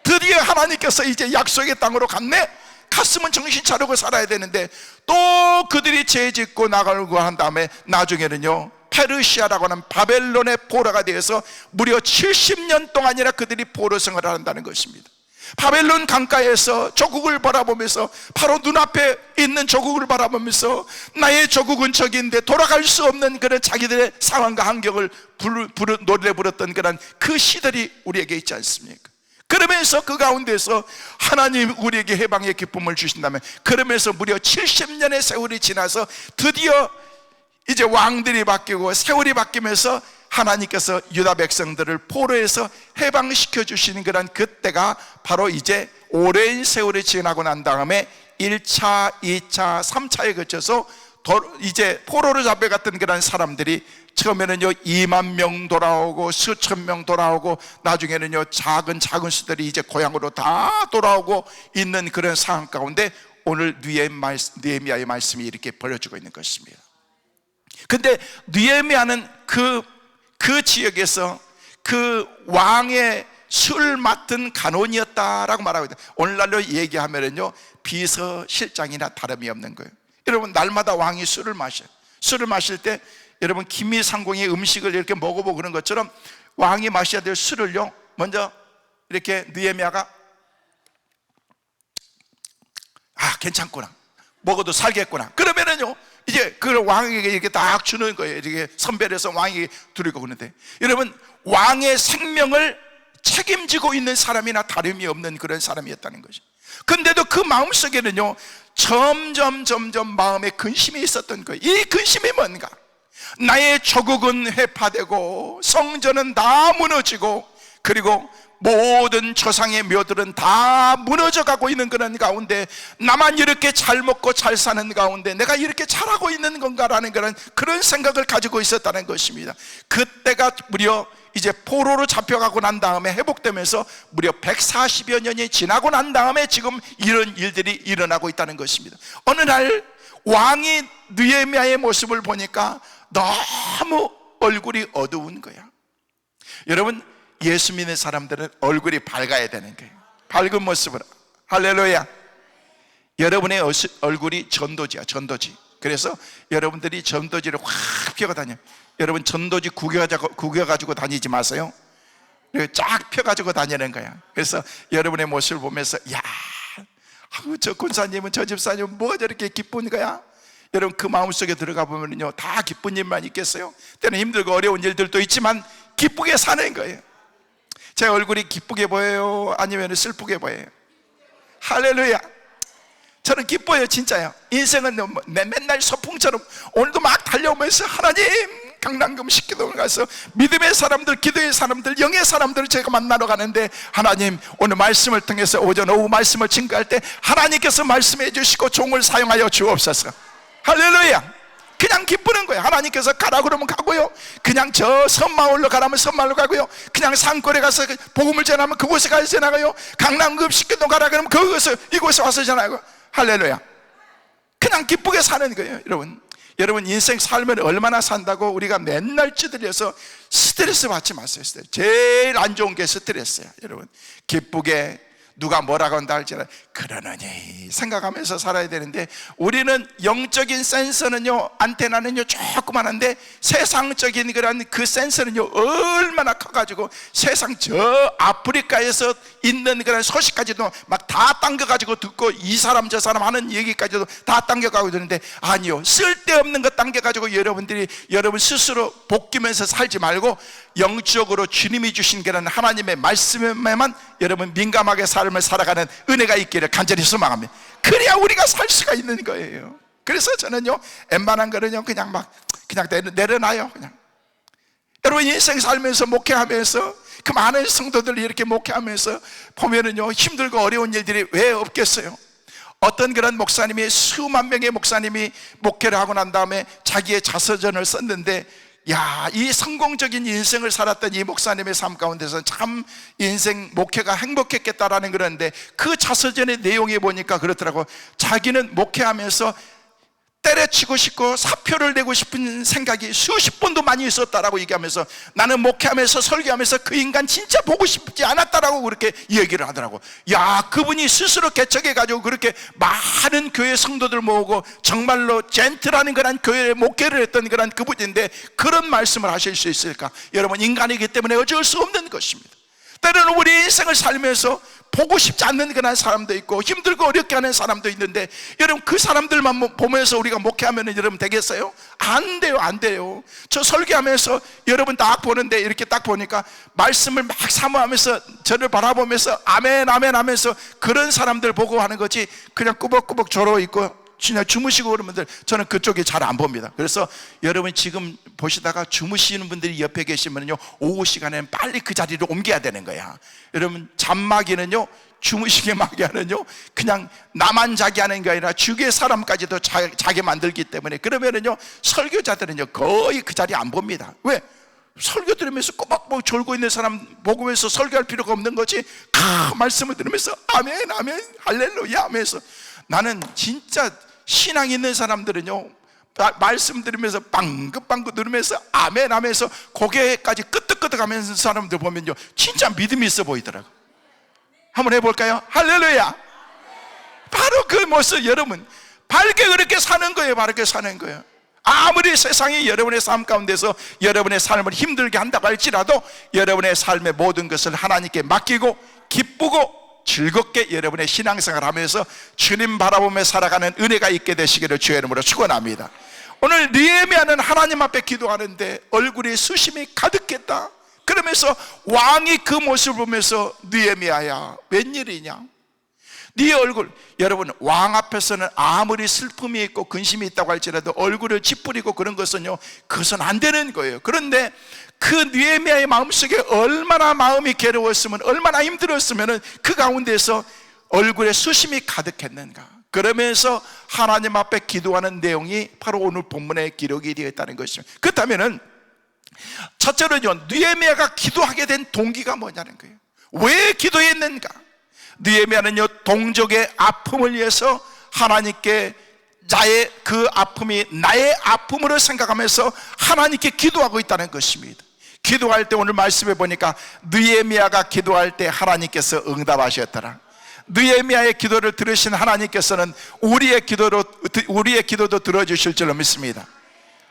드디어 하나님께서 이제 약속의 땅으로 갔네? 갔으면 정신 차리고 살아야 되는데 또 그들이 죄 짓고 나가고 한 다음에 나중에는요 페르시아라고 하는 바벨론의 포로가 되어서 무려 70년 동안이나 그들이 포로 생활을 한다는 것입니다. 바벨론 강가에서 조국을 바라보면서, 바로 눈앞에 있는 조국을 바라보면서 나의 조국은 저기인데 돌아갈 수 없는 그런 자기들의 상황과 환경을 노래 부르던 그런 그 시들이 우리에게 있지 않습니까? 그러면서 그 가운데서 하나님 우리에게 해방의 기쁨을 주신다면, 그러면서 무려 70년의 세월이 지나서 드디어 이제 왕들이 바뀌고 세월이 바뀌면서 하나님께서 유다 백성들을 포로에서 해방시켜 주시는 그런 그때가 바로 이제 오랜 세월이 지나고 난 다음에 1차, 2차, 3차에 거쳐서 이제 포로로 잡혀갔던 그런 사람들이 처음에는요 2만 명 돌아오고 수천 명 돌아오고 나중에는요 작은 수들이 이제 고향으로 다 돌아오고 있는 그런 상황 가운데 오늘 느헤미야의 말씀이 이렇게 벌어지고 있는 것입니다. 근데 느헤미야는 그 지역에서 그 왕의 술 맡은 간원이었다라고 말하고 있다. 오늘날로 얘기하면은요 비서실장이나 다름이 없는 거예요. 여러분, 날마다 왕이 술을 마셔요. 술을 마실 때 여러분 기미상궁의 음식을 이렇게 먹어보고 그런 것처럼 왕이 마셔야 될 술을요 먼저 이렇게 느헤미야가 괜찮구나, 먹어도 살겠구나, 그러면은요 이제 그걸 왕에게 이렇게 딱 주는 거예요. 이렇게 선별해서 왕에게 드리고. 그러는데 여러분, 왕의 생명을 책임지고 있는 사람이나 다름이 없는 그런 사람이었다는 거죠. 근데도 그 마음속에는요 점점 마음에 근심이 있었던 거예요. 이 근심이 뭔가? 나의 조국은 회파되고 성전은 다 무너지고 그리고 모든 조상의 묘들은 다 무너져가고 있는 그런 가운데 나만 이렇게 잘 먹고 잘 사는 가운데 내가 이렇게 잘하고 있는 건가라는 그런 생각을 가지고 있었다는 것입니다. 그때가 무려 이제 포로로 잡혀가고 난 다음에 회복되면서 무려 140여 년이 지나고 난 다음에 지금 이런 일들이 일어나고 있다는 것입니다. 어느 날 왕이 느헤미야의 모습을 보니까 너무 얼굴이 어두운 거야. 여러분, 예수 믿는 사람들은 얼굴이 밝아야 되는 거예요. 밝은 모습으로. 할렐루야. 여러분의 얼굴이 전도지야, 전도지. 그래서 여러분들이 전도지를 확 펴고 다녀요. 여러분, 전도지 구겨가지고 다니지 마세요. 쫙 펴가지고 다니는 거야. 그래서 여러분의 모습을 보면서 저 권사님은, 저 집사님은 뭐가 저렇게 기쁜 거야? 여러분, 그 마음속에 들어가 보면요 다 기쁜 일만 있겠어요? 때는 힘들고 어려운 일들도 있지만 기쁘게 사는 거예요. 제 얼굴이 기쁘게 보여요? 아니면 슬프게 보여요? 할렐루야. 저는 기뻐요, 진짜요. 인생은 맨날 소풍처럼 오늘도 막 달려오면서 하나님, 강남금식 기도를 가서 믿음의 사람들, 기도의 사람들, 영의 사람들을 제가 만나러 가는데 하나님, 오늘 말씀을 통해서 오전 오후 말씀을 증거할 때 하나님께서 말씀해 주시고 종을 사용하여 주옵소서. 할렐루야. 그냥 기쁘는 거예요. 하나님께서 가라 그러면 가고요, 그냥 저 섬마을로 가라면 섬마을로 가고요, 그냥 산골에 가서 복음을 전하면 그곳에 가서 전하고요, 강남급식교도 가라 그러면 이곳에 와서 전하고. 할렐루야. 그냥 기쁘게 사는 거예요. 여러분 인생 살면 얼마나 산다고 우리가 맨날 찌들려서 스트레스 받지 마세요. 제일 안 좋은 게 스트레스야. 여러분, 기쁘게 누가 뭐라고 한다 할지라 그러느니 생각하면서 살아야 되는데, 우리는 영적인 센서는요, 안테나는요 조그만한데 세상적인 그 센서는요 얼마나 커가지고 세상 저 아프리카에서 있는 그런 소식까지도 막 다 당겨가지고 듣고, 이 사람 저 사람 하는 얘기까지도 다 당겨가고 있는데, 아니요, 쓸데없는 거 당겨가지고 여러분 스스로 볶이면서 살지 말고 영적으로 주님이 주신 그런 하나님의 말씀에만 여러분 민감하게 삶을 살아가는 은혜가 있기를 간절히 소망합니다. 그래야 우리가 살 수가 있는 거예요. 그래서 저는요 웬만한 거는요 그냥 내려놔요. 그냥 여러분 인생 살면서 목회하면서 그 많은 성도들이 이렇게 목회하면서 보면은요 힘들고 어려운 일들이 왜 없겠어요? 어떤 그런 목사님이 수만 명의 목사님이 목회를 하고 난 다음에 자기의 자서전을 썼는데, 이 성공적인 인생을 살았던 이 목사님의 삶 가운데서 참 인생 목회가 행복했겠다라는 그런데, 그 자서전의 내용에 보니까 그렇더라고. 자기는 목회하면서 때려치고 싶고 사표를 내고 싶은 생각이 수십 번도 많이 있었다라고 얘기하면서, 나는 목회하면서 설교하면서 그 인간 진짜 보고 싶지 않았다라고 그렇게 얘기를 하더라고. 그분이 스스로 개척해가지고 그렇게 많은 교회 성도들 모으고 정말로 젠틀하는 그런 교회에 목회를 했던 그런 그분인데 그런 말씀을 하실 수 있을까? 여러분, 인간이기 때문에 어쩔 수 없는 것입니다. 때로는 우리 인생을 살면서 보고 싶지 않는 그런 사람도 있고 힘들고 어렵게 하는 사람도 있는데, 여러분 그 사람들만 보면서 우리가 목회하면 여러분 되겠어요? 안 돼요, 안 돼요. 저 설교하면서 여러분 딱 보는데, 이렇게 딱 보니까 말씀을 막 사모하면서 저를 바라보면서 아멘 아멘 하면서 그런 사람들 보고 하는 거지, 그냥 꾸벅꾸벅 졸어 있고 그냥 주무시고 그러면 저는 그쪽에 잘 안 봅니다. 그래서 여러분 지금 보시다가 주무시는 분들이 옆에 계시면요, 오후 시간에는 빨리 그 자리로 옮겨야 되는 거야. 여러분 잠마기는요, 주무시게 마게 하는요, 그냥 나만 자게 하는 게 아니라 주위의 사람까지도 자게 만들기 때문에, 그러면은요 설교자들은요 거의 그 자리 안 봅니다. 왜? 설교 들으면서 꼬박꼬박 졸고 있는 사람 보면서 설교할 필요가 없는 거지. 말씀을 들으면서 아멘 아멘 할렐루야 하면서, 나는 진짜 신앙 있는 사람들은요, 말씀 들으면서 빵긋빵긋 들으면서 아멘 하면서 고개까지 끄덕끄덕 하면서 사람들 보면요 진짜 믿음이 있어 보이더라고요. 한번 해볼까요? 할렐루야. 바로 그 모습, 여러분 바르게 그렇게 사는 거예요. 바르게 사는 거예요. 아무리 세상이 여러분의 삶 가운데서 여러분의 삶을 힘들게 한다고 할지라도 여러분의 삶의 모든 것을 하나님께 맡기고 기쁘고 즐겁게 여러분의 신앙생활을 하면서 주님 바라보며 살아가는 은혜가 있게 되시기를 주의 이름으로 축원합니다. 오늘 느헤미야는 하나님 앞에 기도하는데 얼굴에 수심이 가득했다. 그러면서 왕이 그 모습을 보면서 느헤미야야 웬일이냐, 네 얼굴, 여러분 왕 앞에서는 아무리 슬픔이 있고 근심이 있다고 할지라도 얼굴을 찌푸리고 그런 것은요, 그것은 안 되는 거예요. 그런데 그 느헤미야의 마음속에 얼마나 마음이 괴로웠으면, 얼마나 힘들었으면 그 가운데서 얼굴에 수심이 가득했는가. 그러면서 하나님 앞에 기도하는 내용이 바로 오늘 본문에 기록이 되어 있다는 것입니다. 그렇다면 첫째로는요, 느헤미야가 기도하게 된 동기가 뭐냐는 거예요. 왜 기도했는가? 느헤미야는요 동족의 아픔을 위해서 하나님께 나의 그 아픔이 나의 아픔으로 생각하면서 하나님께 기도하고 있다는 것입니다. 기도할 때 오늘 말씀해 보니까 느헤미야가 기도할 때 하나님께서 응답하셨더라. 느헤미야의 기도를 들으신 하나님께서는 우리의 기도도 들어주실 줄로 믿습니다.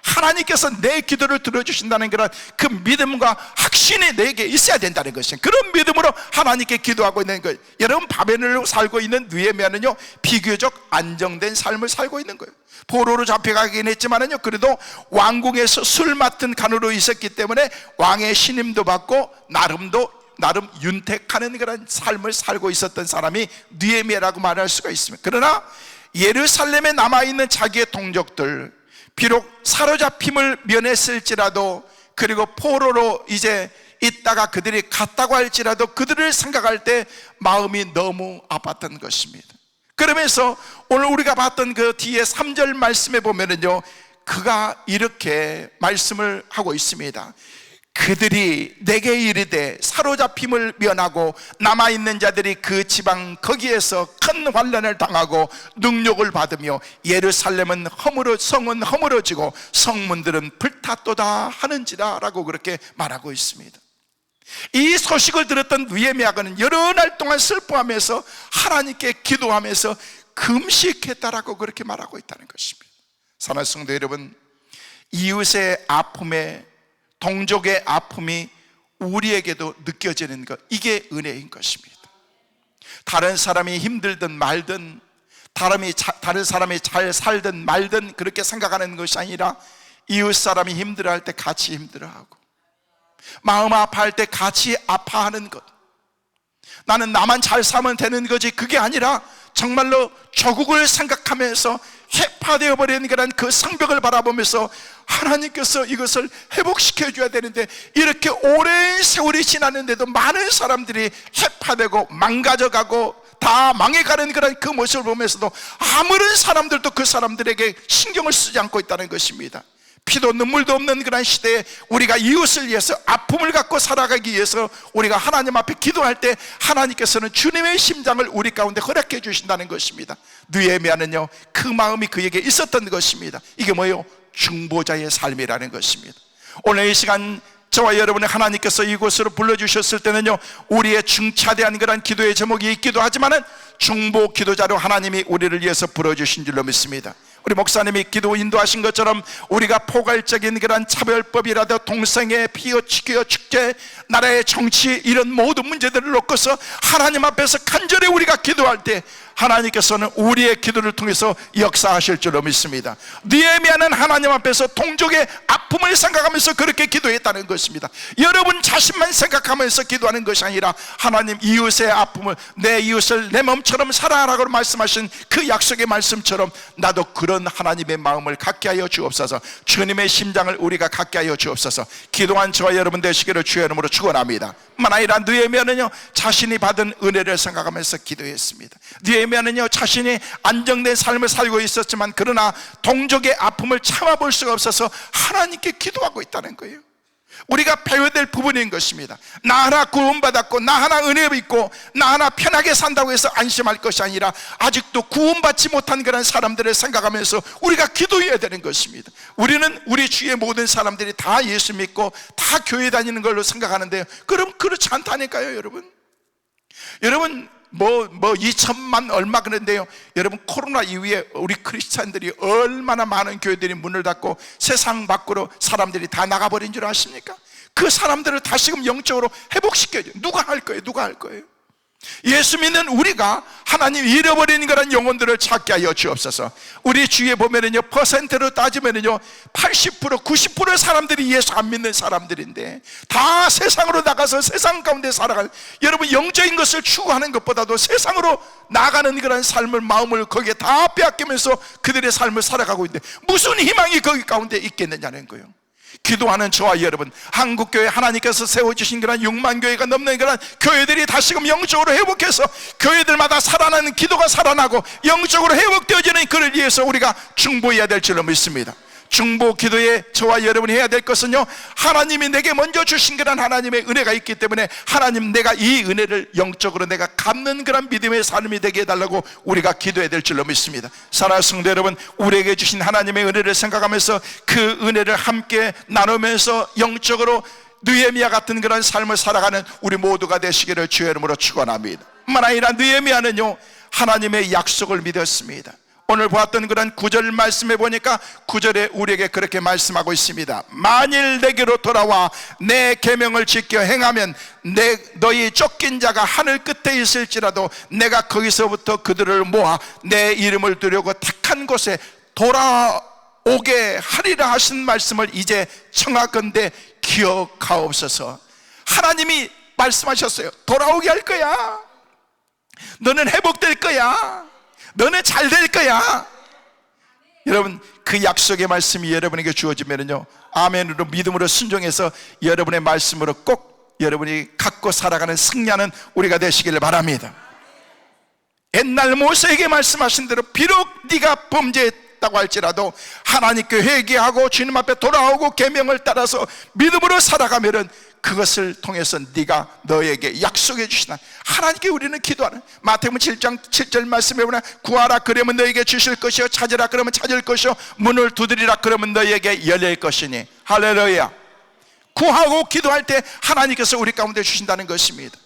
하나님께서 내 기도를 들어주신다는 그런 그 믿음과 확신이 내게 있어야 된다는 것이에요. 그런 믿음으로 하나님께 기도하고 있는 거예요. 여러분 바벨론으로 살고 있는 느헤미야는요 비교적 안정된 삶을 살고 있는 거예요. 포로로 잡혀가긴 했지만은요, 그래도 왕궁에서 술 맡은 간으로 있었기 때문에 왕의 신임도 받고 나름 윤택하는 그런 삶을 살고 있었던 사람이 느헤미야라고 말할 수가 있습니다. 그러나 예루살렘에 남아있는 자기의 동족들, 비록 사로잡힘을 면했을지라도, 그리고 포로로 이제 있다가 그들이 갔다고 할지라도 그들을 생각할 때 마음이 너무 아팠던 것입니다. 그러면서 오늘 우리가 봤던 그 뒤에 3절 말씀에 보면은요, 그가 이렇게 말씀을 하고 있습니다. 그들이 내게 이르되 사로잡힘을 면하고 남아있는 자들이 그 지방 거기에서 큰 환난을 당하고 능욕을 받으며 예루살렘은 성은 허물어지고 성문들은 불탔도다 하는지라 라고 그렇게 말하고 있습니다. 이 소식을 들었던 느헤미야는 여러 날 동안 슬퍼하면서 하나님께 기도하면서 금식했다라고 그렇게 말하고 있다는 것입니다. 사랑하는 성도 여러분, 이웃의 아픔에 동족의 아픔이 우리에게도 느껴지는 것, 이게 은혜인 것입니다. 다른 사람이 힘들든 말든, 다른 사람이 잘 살든 말든 그렇게 생각하는 것이 아니라 이웃 사람이 힘들어할 때 같이 힘들어하고 마음 아파할 때 같이 아파하는 것, 나는 나만 잘 사면 되는 거지, 그게 아니라 정말로 조국을 생각하면서 해파되어 버리는 그런 그 성벽을 바라보면서 하나님께서 이것을 회복시켜 줘야 되는데, 이렇게 오랜 세월이 지났는데도 많은 사람들이 해파되고 망가져가고 다 망해가는 그런 그 모습을 보면서도 아무런 사람들도 그 사람들에게 신경을 쓰지 않고 있다는 것입니다. 피도 눈물도 없는 그런 시대에 우리가 이웃을 위해서 아픔을 갖고 살아가기 위해서 우리가 하나님 앞에 기도할 때 하나님께서는 주님의 심장을 우리 가운데 허락해 주신다는 것입니다. 느헤미야는요 그 마음이 그에게 있었던 것입니다. 이게 뭐예요? 중보자의 삶이라는 것입니다. 오늘 이 시간 저와 여러분의 하나님께서 이곳으로 불러주셨을 때는요, 우리의 중차대한 그런 기도의 제목이 있기도 하지만은 중보 기도자로 하나님이 우리를 위해서 불러주신 줄로 믿습니다. 우리 목사님이 기도 인도하신 것처럼 우리가 포괄적인 그런 차별법이라도 동성애, 피어, 취교, 축제, 나라의 정치 이런 모든 문제들을 놓고서 하나님 앞에서 간절히 우리가 기도할 때 하나님께서는 우리의 기도를 통해서 역사하실 줄로 믿습니다. 느헤미야는 하나님 앞에서 동족의 아픔을 생각하면서 그렇게 기도했다는 것입니다. 여러분 자신만 생각하면서 기도하는 것이 아니라 하나님 이웃의 아픔을, 내 이웃을 내 몸처럼 사랑하라고 말씀하신 그 약속의 말씀처럼 나도 그런 하나님의 마음을 갖게 하여 주옵소서. 주님의 심장을 우리가 갖게 하여 주옵소서. 기도한 저와 여러분 되시기를 주의 이름으로 축원합니다. 뿐만 아니라 느헤미야는요 자신이 받은 은혜를 생각하면서 기도했습니다. 느헤미야는요 자신이 안정된 삶을 살고 있었지만 그러나 동족의 아픔을 참아볼 수가 없어서 하나님께 기도하고 있다는 거예요. 우리가 배워야 될 부분인 것입니다. 나 하나 구원받았고 나 하나 은혜 입고 나 하나 편하게 산다고 해서 안심할 것이 아니라 아직도 구원받지 못한 그런 사람들을 생각하면서 우리가 기도해야 되는 것입니다. 우리는 우리 주위의 모든 사람들이 다 예수 믿고 다 교회 다니는 걸로 생각하는데요, 그럼 그렇지 않다니까요. 여러분 2천만 얼마 그런데요, 여러분 코로나 이후에 우리 크리스찬들이 얼마나 많은 교회들이 문을 닫고 세상 밖으로 사람들이 다 나가버린 줄 아십니까? 그 사람들을 다시금 영적으로 회복시켜야죠. 누가 할 거예요? 예수 믿는 우리가 하나님 잃어버린 그런 영혼들을 찾게 하여 주옵소서. 우리 주위에 보면은요 퍼센트로 따지면은요 80% 90% 사람들이 예수 안 믿는 사람들인데 다 세상으로 나가서 세상 가운데 살아가는, 여러분 영적인 것을 추구하는 것보다도 세상으로 나가는 그런 삶을, 마음을 거기에 다 빼앗기면서 그들의 삶을 살아가고 있는데 무슨 희망이 거기 가운데 있겠느냐는 거예요. 기도하는 저와 여러분, 한국교회 하나님께서 세워주신 그런 6만 교회가 넘는 그런 교회들이 다시금 영적으로 회복해서 교회들마다 살아나는 기도가 살아나고 영적으로 회복되어지는 그를 위해서 우리가 중보해야 될 줄로 믿습니다. 중보 기도에 저와 여러분이 해야 될 것은요, 하나님이 내게 먼저 주신 그런 하나님의 은혜가 있기 때문에 하나님 내가 이 은혜를 영적으로 내가 갚는 그런 믿음의 삶이 되게 해달라고 우리가 기도해야 될 줄로 믿습니다. 사랑하는 성도 여러분, 우리에게 주신 하나님의 은혜를 생각하면서 그 은혜를 함께 나누면서 영적으로 느헤미야 같은 그런 삶을 살아가는 우리 모두가 되시기를 주의 이름으로 축원합니다. 뿐만 아니라 느헤미야는요 하나님의 약속을 믿었습니다. 오늘 보았던 그런 9절 말씀해 보니까 9절에 우리에게 그렇게 말씀하고 있습니다. 만일 내게로 돌아와 내 계명을 지켜 행하면 너희 쫓긴 자가 하늘 끝에 있을지라도 내가 거기서부터 그들을 모아 내 이름을 두려고 택한 곳에 돌아오게 하리라 하신 말씀을 이제 청하건대 기억하옵소서. 하나님이 말씀하셨어요. 돌아오게 할 거야. 너는 회복될 거야. 너는 잘 될 거야. 여러분 그 약속의 말씀이 여러분에게 주어지면요 아멘으로 믿음으로 순종해서 여러분의 말씀으로 꼭 여러분이 갖고 살아가는 승리하는 우리가 되시기를 바랍니다. 옛날 모세에게 말씀하신 대로 비록 네가 범죄했다고 할지라도 하나님께 회개하고 주님 앞에 돌아오고 계명을 따라서 믿음으로 살아가면은 그것을 통해서 네가 너에게 약속해 주시나 하나님께 우리는 기도하는, 마태복음 7장 7절 말씀에 보면 구하라 그러면 너에게 주실 것이요 찾으라 그러면 찾을 것이요 문을 두드리라 그러면 너에게 열릴 것이니. 할렐루야. 구하고 기도할 때 하나님께서 우리 가운데 주신다는 것입니다.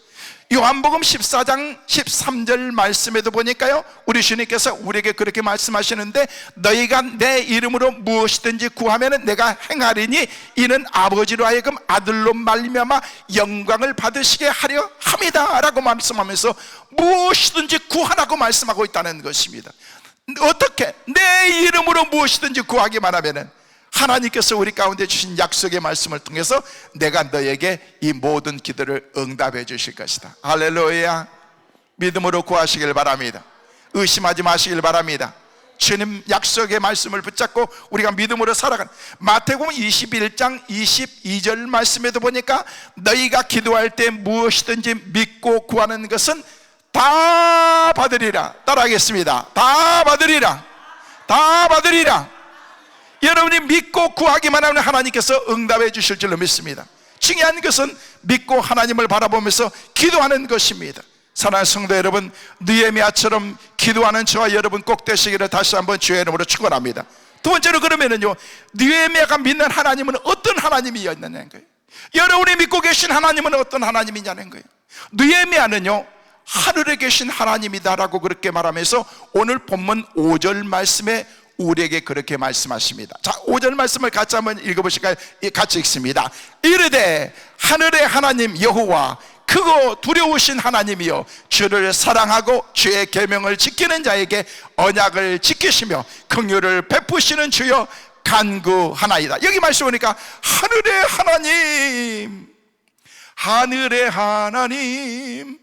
요한복음 14장 13절 말씀에도 보니까요 우리 주님께서 우리에게 그렇게 말씀하시는데 너희가 내 이름으로 무엇이든지 구하면 내가 행하리니 이는 아버지로 하여금 아들로 말미암아 영광을 받으시게 하려 함이다 라고 말씀하면서 무엇이든지 구하라고 말씀하고 있다는 것입니다. 어떻게? 내 이름으로 무엇이든지 구하기만 하면은 하나님께서 우리 가운데 주신 약속의 말씀을 통해서 내가 너에게 이 모든 기도를 응답해 주실 것이다. 할렐루야. 믿음으로 구하시길 바랍니다. 의심하지 마시길 바랍니다. 주님 약속의 말씀을 붙잡고 우리가 믿음으로 살아가는, 마태복음 21장 22절 말씀에도 보니까 너희가 기도할 때 무엇이든지 믿고 구하는 것은 다 받으리라. 따라하겠습니다. 다 받으리라. 다 받으리라. 여러분이 믿고 구하기만 하면 하나님께서 응답해 주실 줄로 믿습니다. 중요한 것은 믿고 하나님을 바라보면서 기도하는 것입니다. 사랑하는 성도 여러분, 느헤미야처럼 기도하는 저와 여러분 꼭 되시기를 다시 한번 주의 이름으로 축원합니다. 두 번째로 그러면은요 느헤미야가 믿는 하나님은 어떤 하나님이었느냐는 거예요. 여러분이 믿고 계신 하나님은 어떤 하나님이냐는 거예요. 느헤미야는요 하늘에 계신 하나님이다라고 그렇게 말하면서 오늘 본문 5절 말씀에 우리에게 그렇게 말씀하십니다. 자, 5절 말씀을 같이 한번 읽어보실까요? 같이 읽습니다. 이르되 하늘의 하나님 여호와 크고 두려우신 하나님이여 주를 사랑하고 주의 계명을 지키는 자에게 언약을 지키시며 긍휼을 베푸시는 주여 간구하나이다. 여기 말씀 보니까 하늘의 하나님, 하늘의 하나님,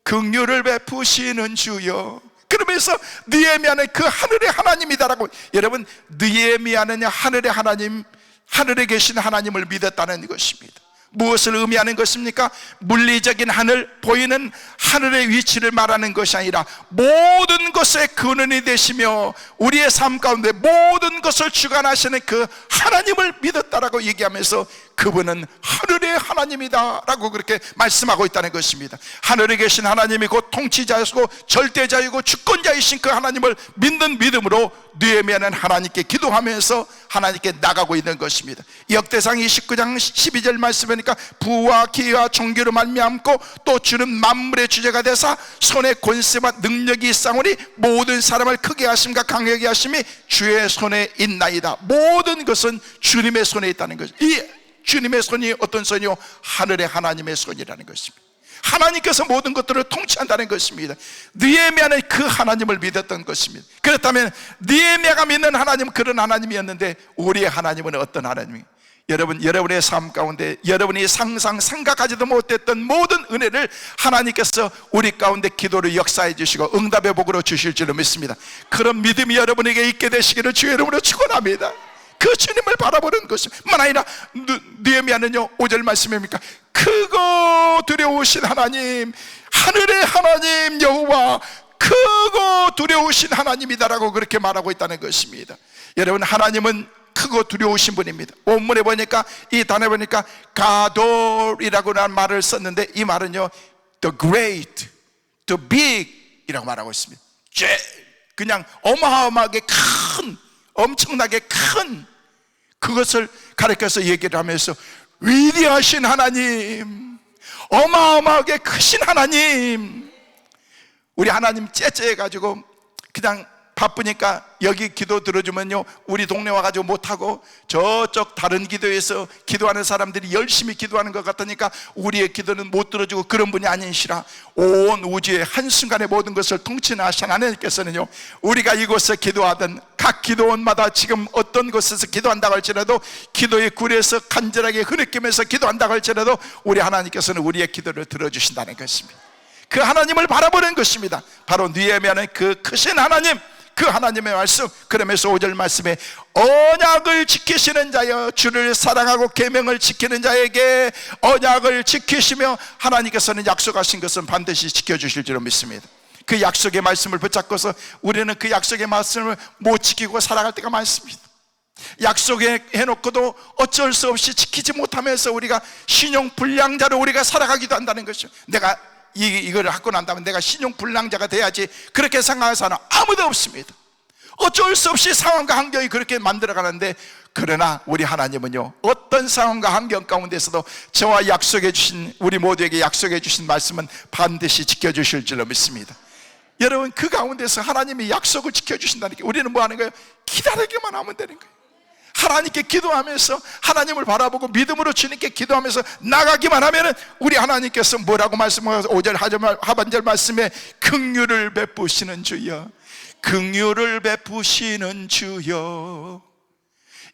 긍휼을 베푸시는 주여. 그러면서 느헤미야는 그 하늘의 하나님이다라고. 여러분, 느헤미야는 하늘의 하나님, 하늘에 계신 하나님을 믿었다는 것입니다. 무엇을 의미하는 것입니까? 물리적인 하늘, 보이는 하늘의 위치를 말하는 것이 아니라 모든 것의 근원이 되시며 우리의 삶 가운데 모든 것을 주관하시는 그 하나님을 믿었다라고 얘기하면서 그분은 하늘의 하나님이다 라고 그렇게 말씀하고 있다는 것입니다. 하늘에 계신 하나님이 곧 통치자이고 절대자이고 주권자이신 그 하나님을 믿는 믿음으로 느헤미야는 하나님께 기도하면서 하나님께 나가고 있는 것입니다. 역대상 29장 12절 말씀 보니까 부와 기와 종교로 말미암고 또 주는 만물의 주제가 되사 손에 권세와 능력이 있사오니 모든 사람을 크게 하심과 강하게 하심이 주의 손에 있나이다. 모든 것은 주님의 손에 있다는 것입니다. 이 주님의 손이 어떤 손이요? 하늘의 하나님의 손이라는 것입니다. 하나님께서 모든 것들을 통치한다는 것입니다. 느헤미야는 그 하나님을 믿었던 것입니다. 그렇다면 느헤미야가 믿는 하나님은 그런 하나님이었는데 우리의 하나님은 어떤 하나님이에요? 여러분, 여러분의 삶 가운데 여러분이 생각하지도 못했던 모든 은혜를 하나님께서 우리 가운데 기도를 역사해 주시고 응답의 복으로 주실 줄로 믿습니다. 그런 믿음이 여러분에게 있게 되시기를 주의 이름으로 축원합니다. 그 주님을 바라보는 것입니다. 뿐만 아니라 느헤미야는요 5절 말씀입니까? 크고 두려우신 하나님, 하늘의 하나님 여호와 크고 두려우신 하나님이다라고 그렇게 말하고 있다는 것입니다. 여러분, 하나님은 크고 두려우신 분입니다. 원문에 보니까 이 단어에 보니까 가돌이라고 하는 말을 썼는데 이 말은요 the great, the big 이라고 말하고 있습니다. 그냥 어마어마하게 큰, 엄청나게 큰 그것을 가리켜서 얘기를 하면서 위대하신 하나님, 어마어마하게 크신 하나님. 우리 하나님 째째해가지고 그냥 바쁘니까 여기 기도 들어주면요 우리 동네 와가지고 못하고 저쪽 다른 기도에서 기도하는 사람들이 열심히 기도하는 것 같으니까 우리의 기도는 못 들어주고 그런 분이 아니시라 온 우주의 한순간에 모든 것을 통치하신 하나님께서는요 우리가 이곳에 기도하던 각 기도원마다 지금 어떤 곳에서 기도한다고 할지라도 기도의 굴에서 간절하게 흐느끼면서 기도한다고 할지라도 우리 하나님께서는 우리의 기도를 들어주신다는 것입니다. 그 하나님을 바라보는 것입니다. 바로 느헤미야는 그 크신 하나님, 그 하나님의 말씀. 그러면서 5절 말씀에 언약을 지키시는 자여 주를 사랑하고 계명을 지키는 자에게 언약을 지키시며 하나님께서는 약속하신 것은 반드시 지켜주실 줄로 믿습니다. 그 약속의 말씀을 붙잡고서 우리는 그 약속의 말씀을 못 지키고 살아갈 때가 많습니다. 약속해 놓고도 어쩔 수 없이 지키지 못하면서 우리가 신용불량자로 우리가 살아가기도 한다는 것이죠. 내가 이거를 갖고 난다면 내가 신용불량자가 돼야지 그렇게 생각하는 사람은 아무도 없습니다. 어쩔 수 없이 상황과 환경이 그렇게 만들어가는데 그러나 우리 하나님은요 어떤 상황과 환경 가운데서도 저와 약속해 주신 우리 모두에게 약속해 주신 말씀은 반드시 지켜주실 줄로 믿습니다. 여러분, 그 가운데서 하나님이 약속을 지켜주신다는 게 우리는 뭐 하는 거예요? 기다리기만 하면 되는 거예요. 하나님께 기도하면서 하나님을 바라보고 믿음으로 주님께 기도하면서 나가기만 하면은 우리 하나님께서 뭐라고 말씀하셔서 5절 하반절 말씀에 긍휼을 베푸시는 주여, 긍휼을 베푸시는 주여,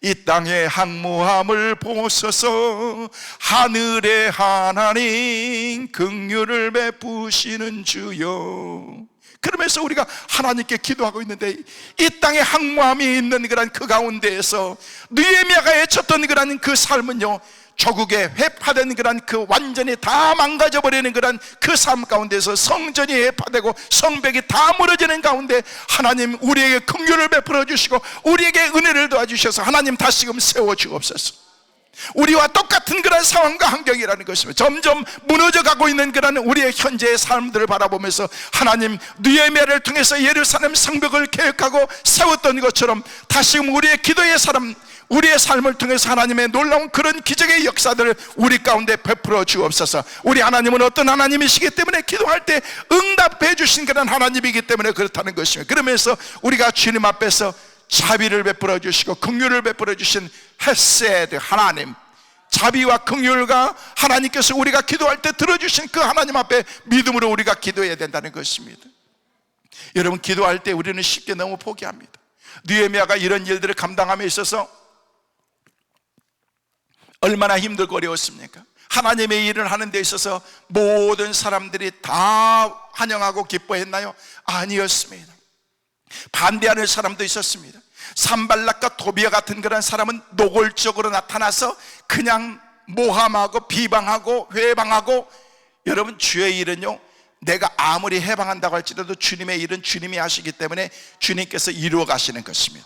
이 땅의 항무함을 보소서, 하늘의 하나님 긍휼을 베푸시는 주여. 그러면서 우리가 하나님께 기도하고 있는데 이 땅에 항무함이 있는 그런 그 가운데에서 느헤미야가 외쳤던 그런 그 삶은요 조국에 회파된 그런 그 완전히 다 망가져버리는 그런 그 삶 가운데서 성전이 회파되고 성벽이 다 무너지는 가운데 하나님 우리에게 긍휼을 베풀어 주시고 우리에게 은혜를 도와주셔서 하나님 다시금 세워주옵소서. 우리와 똑같은 그런 상황과 환경이라는 것입니다. 점점 무너져가고 있는 그런 우리의 현재의 삶들을 바라보면서 하나님 느헤미야를 통해서 예루살렘 성벽을 계획하고 세웠던 것처럼 다시금 우리의 기도의 사람, 우리의 삶을 통해서 하나님의 놀라운 그런 기적의 역사들을 우리 가운데 베풀어 주옵소서. 우리 하나님은 어떤 하나님이시기 때문에 기도할 때 응답해 주신 그런 하나님이기 때문에 그렇다는 것입니다. 그러면서 우리가 주님 앞에서 자비를 베풀어 주시고 긍휼을 베풀어 주신 헤세드 하나님, 자비와 긍휼과 하나님께서 우리가 기도할 때 들어주신 그 하나님 앞에 믿음으로 우리가 기도해야 된다는 것입니다. 여러분, 기도할 때 우리는 쉽게 너무 포기합니다. 느헤미야가 이런 일들을 감당함에 있어서 얼마나 힘들고 어려웠습니까? 하나님의 일을 하는 데 있어서 모든 사람들이 다 환영하고 기뻐했나요? 아니었습니다. 반대하는 사람도 있었습니다. 산발락과 도비아 같은 그런 사람은 노골적으로 나타나서 그냥 모함하고 비방하고 회방하고, 여러분, 주의 일은요, 내가 아무리 해방한다고 할지라도 주님의 일은 주님이 하시기 때문에 주님께서 이루어 가시는 것입니다.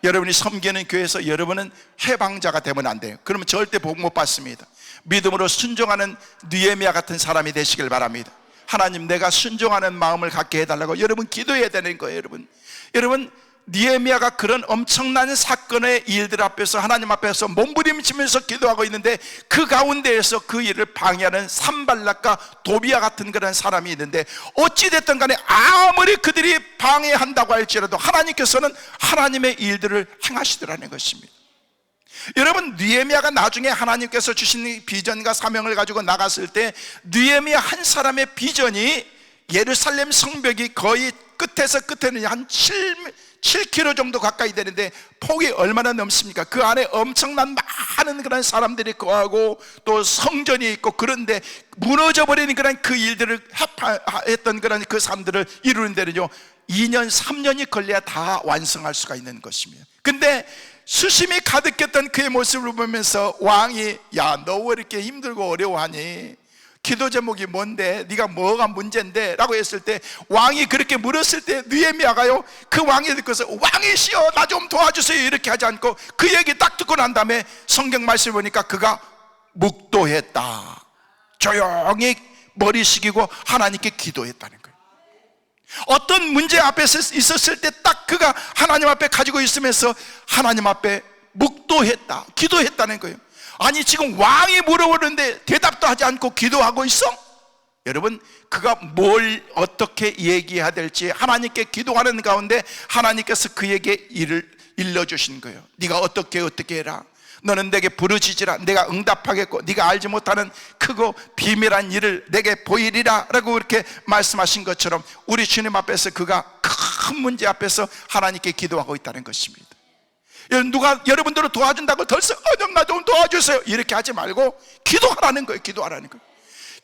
여러분이 섬기는 교회에서 여러분은 해방자가 되면 안 돼요. 그러면 절대 복 못 받습니다. 믿음으로 순종하는 느헤미야 같은 사람이 되시길 바랍니다. 하나님, 내가 순종하는 마음을 갖게 해달라고 여러분 기도해야 되는 거예요. 여러분, 느헤미야가 그런 엄청난 사건의 일들 앞에서 하나님 앞에서 몸부림치면서 기도하고 있는데 그 가운데에서 그 일을 방해하는 산발락과 도비아 같은 그런 사람이 있는데, 어찌됐든 간에 아무리 그들이 방해한다고 할지라도 하나님께서는 하나님의 일들을 행하시더라는 것입니다. 여러분, 느헤미야가 나중에 하나님께서 주신 비전과 사명을 가지고 나갔을 때 느헤미야 한 사람의 비전이 예루살렘 성벽이 거의 끝에서 끝에는 한 7km 정도 가까이 되는데 폭이 얼마나 넘습니까? 그 안에 엄청난 많은 그런 사람들이 거하고 또 성전이 있고, 그런데 무너져버리는 그런 그 일들을 했던 그런 그 삶들을 이루는 데는요 2년 3년이 걸려야 다 완성할 수가 있는 것입니다. 근데 수심이 가득했던 그의 모습을 보면서 왕이, 야, 너 왜 이렇게 힘들고 어려워하니? 기도 제목이 뭔데? 네가 뭐가 문제인데? 라고 했을 때, 왕이 그렇게 물었을 때 느헤미야가요, 그 왕이 듣고서 왕이시여 나 좀 도와주세요 이렇게 하지 않고 그 얘기 딱 듣고 난 다음에 성경 말씀 보니까 그가 묵도했다. 조용히 머리 숙이고 하나님께 기도했다는 거예요. 어떤 문제 앞에 있었을 때 딱 그가 하나님 앞에 가지고 있으면서 하나님 앞에 묵도했다, 기도했다는 거예요. 아니, 지금 왕이 물어보는데 대답도 하지 않고 기도하고 있어? 여러분, 그가 뭘 어떻게 얘기해야 될지 하나님께 기도하는 가운데 하나님께서 그에게 일을 일러주신 거예요. 네가 어떻게 해라. 너는 내게 부르짖으라. 내가 응답하겠고 네가 알지 못하는 크고 비밀한 일을 내게 보이리라 라고 이렇게 말씀하신 것처럼 우리 주님 앞에서 그가 큰 문제 앞에서 하나님께 기도하고 있다는 것입니다. 누가 여러분들을 도와준다고 덜썩 나 좀 도와주세요 이렇게 하지 말고 기도하라는 거예요.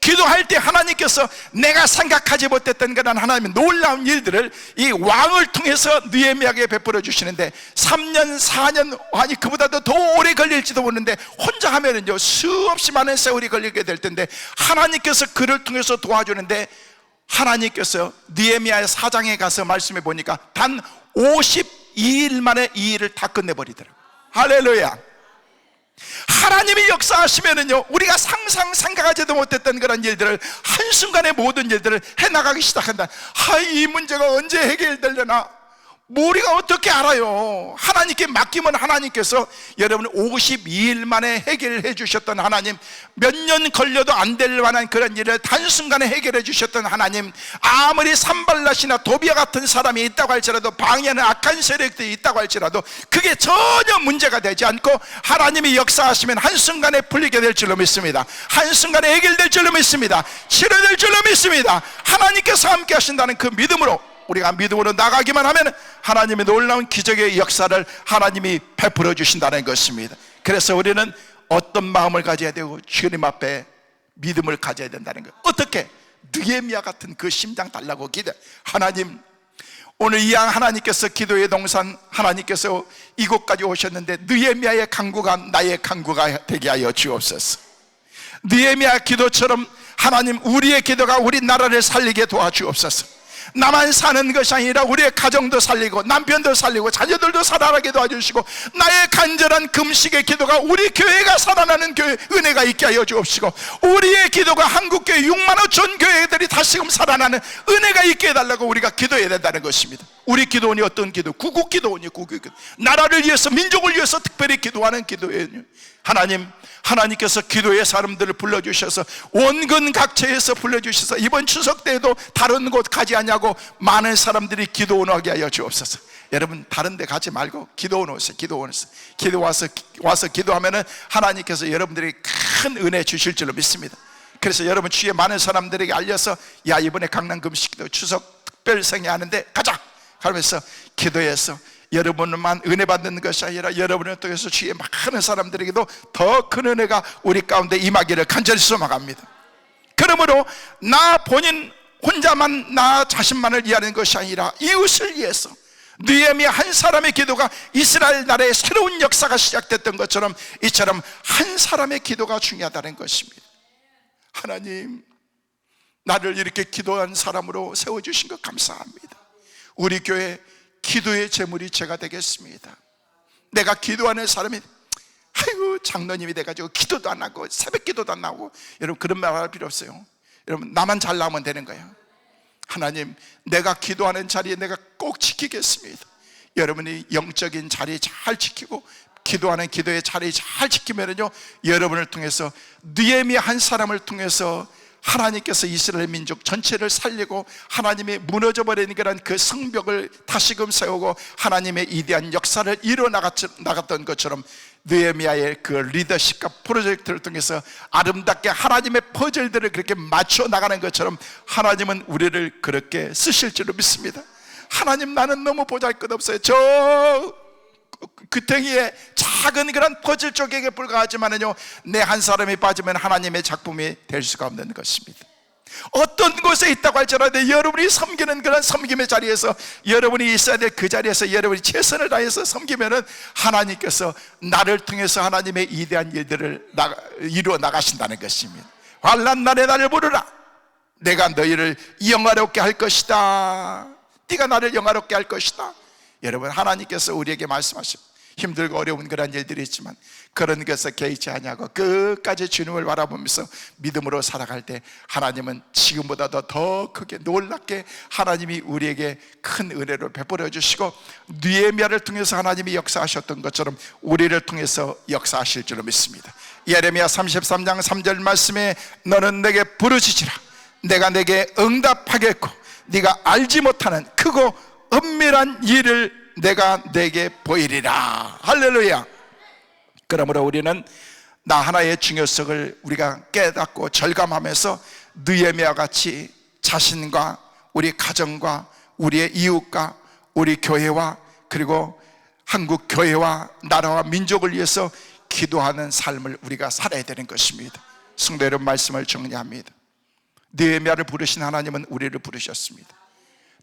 기도할 때 하나님께서 내가 생각하지 못했던 그런 하나님의 놀라운 일들을 이 왕을 통해서 느헤미야에게 베풀어 주시는데, 3년 4년 아니 그보다도 더 오래 걸릴지도 모르는데 혼자 하면은요 수없이 많은 세월이 걸리게 될 텐데 하나님께서 그를 통해서 도와주는데, 하나님께서 느헤미야 4장에 가서 말씀해 보니까 단 52일 만에 이 일을 다 끝내버리더라고요. 할렐루야. 하나님이 역사하시면은요 우리가 생각하지도 못했던 그런 일들을 한순간에 모든 일들을 해나가기 시작한다. 이 문제가 언제 해결되려나 우리가 어떻게 알아요? 하나님께 맡기면 하나님께서, 여러분 52일 만에 해결해 주셨던 하나님, 몇 년 걸려도 안 될 만한 그런 일을 단순간에 해결해 주셨던 하나님, 아무리 산발랏이나 도비아 같은 사람이 있다고 할지라도, 방해하는 악한 세력들이 있다고 할지라도 그게 전혀 문제가 되지 않고 하나님이 역사하시면 한순간에 풀리게 될 줄로 믿습니다. 한순간에 해결될 줄로 믿습니다. 치료될 줄로 믿습니다. 하나님께서 함께 하신다는 그 믿음으로 우리가 믿음으로 나가기만 하면 하나님의 놀라운 기적의 역사를 하나님이 베풀어 주신다는 것입니다. 그래서 우리는 어떤 마음을 가져야 되고 주님 앞에 믿음을 가져야 된다는 거예요. 어떻게? 느헤미야 같은 그 심장 달라고 기도. 하나님, 오늘 이 하나님께서 기도의 동산 하나님께서 이곳까지 오셨는데 느헤미야의 간구가 나의 간구가 되게 하여 주옵소서. 느헤미야 기도처럼 하나님 우리의 기도가 우리 나라를 살리게 도와주옵소서. 나만 사는 것이 아니라 우리의 가정도 살리고 남편도 살리고 자녀들도 살아나게 도와주시고, 나의 간절한 금식의 기도가 우리 교회가 살아나는 교회 은혜가 있게 하여 주옵시고, 우리의 기도가 한국교회 6만 5천 교회들이 다시금 살아나는 은혜가 있게 해달라고 우리가 기도해야 된다는 것입니다. 우리 기도원이 어떤 기도? 구국 기도원이요, 구국 기도. 나라를 위해서, 민족을 위해서 특별히 기도하는 기도예요. 하나님께서 기도의 사람들을 불러주셔서 원근 각처에서 불러주셔서 이번 추석 때에도 다른 곳 가지 않냐고 많은 사람들이 기도원 하게 하여 주옵소서. 여러분, 다른 데 가지 말고 기도원 오세요. 기도원 오세요. 와서 기도하면은 하나님께서 여러분들에게 큰 은혜 주실 줄로 믿습니다. 그래서 여러분 주위에 많은 사람들에게 알려서, 야, 이번에 강남 금식기도 추석 특별 생회하는데 가자 하면서 기도해서 여러분만 은혜 받는 것이 아니라 여러분을 통해서 주위에 많은 사람들에게도 더 큰 은혜가 우리 가운데 임하기를 간절히 소망합니다. 그러므로 나 본인 혼자만, 나 자신만을 위하는 것이 아니라 이웃을 위해서, 느헤미야 한 사람의 기도가 이스라엘 나라의 새로운 역사가 시작됐던 것처럼 이처럼 한 사람의 기도가 중요하다는 것입니다. 하나님, 나를 이렇게 기도한 사람으로 세워주신 것 감사합니다. 우리 교회 기도의 제물이 제가 되겠습니다. 내가 기도하는 사람이, 아이고 장로님이 돼가지고 기도도 안 하고 새벽 기도도 안 하고, 여러분 그런 말 할 필요 없어요. 여러분, 나만 잘 나오면 되는 거예요. 하나님, 내가 기도하는 자리에 내가 꼭 지키겠습니다. 여러분이 영적인 자리 잘 지키고 기도하는 기도의 자리 잘 지키면요, 여러분을 통해서, 느헤미야 한 사람을 통해서 하나님께서 이스라엘 민족 전체를 살리고 하나님의 무너져버리는 그런 그 성벽을 다시금 세우고 하나님의 이대한 역사를 이루어 나갔던 것처럼, 느헤미야의 그 리더십과 프로젝트를 통해서 아름답게 하나님의 퍼즐들을 그렇게 맞춰 나가는 것처럼 하나님은 우리를 그렇게 쓰실 줄로 믿습니다. 하나님, 나는 너무 보잘것없어요. 저 그탱이에 작은 그런 퍼즐 쪼개기에 불과하지만은요, 내 한 사람이 빠지면 하나님의 작품이 될 수가 없는 것입니다. 어떤 곳에 있다고 할지라도 여러분이 섬기는 그런 섬김의 자리에서, 여러분이 있어야 될 그 자리에서 여러분이 최선을 다해서 섬기면은 하나님께서 나를 통해서 하나님의 이대한 일들을 이루어 나가신다는 것입니다. 환난 날에 나를 부르라. 내가 너희를 영화롭게 할 것이다. 네가 나를 영화롭게 할 것이다. 여러분, 하나님께서 우리에게 말씀하십니다. 힘들고 어려운 그런 일들이 있지만 그런 것에 개의치 아니하고 끝까지 주님을 바라보면서 믿음으로 살아갈 때 하나님은 지금보다도 더 크게 놀랍게 하나님이 우리에게 큰 은혜를 베풀어 주시고, 느헤미야를 통해서 하나님이 역사하셨던 것처럼 우리를 통해서 역사하실 줄로 믿습니다. 예레미야 33장 3절 말씀에, 너는 내게 부르짖으라. 내가 내게 응답하겠고 네가 알지 못하는 크고 은밀한 일을 내가 내게 보이리라. 할렐루야. 그러므로 우리는 나 하나의 중요성을 우리가 깨닫고 절감하면서 느헤미야 같이 자신과 우리 가정과 우리의 이웃과 우리 교회와 그리고 한국 교회와 나라와 민족을 위해서 기도하는 삶을 우리가 살아야 되는 것입니다. 성도 여러분, 말씀을 정리합니다. 느헤미야를 부르신 하나님은 우리를 부르셨습니다.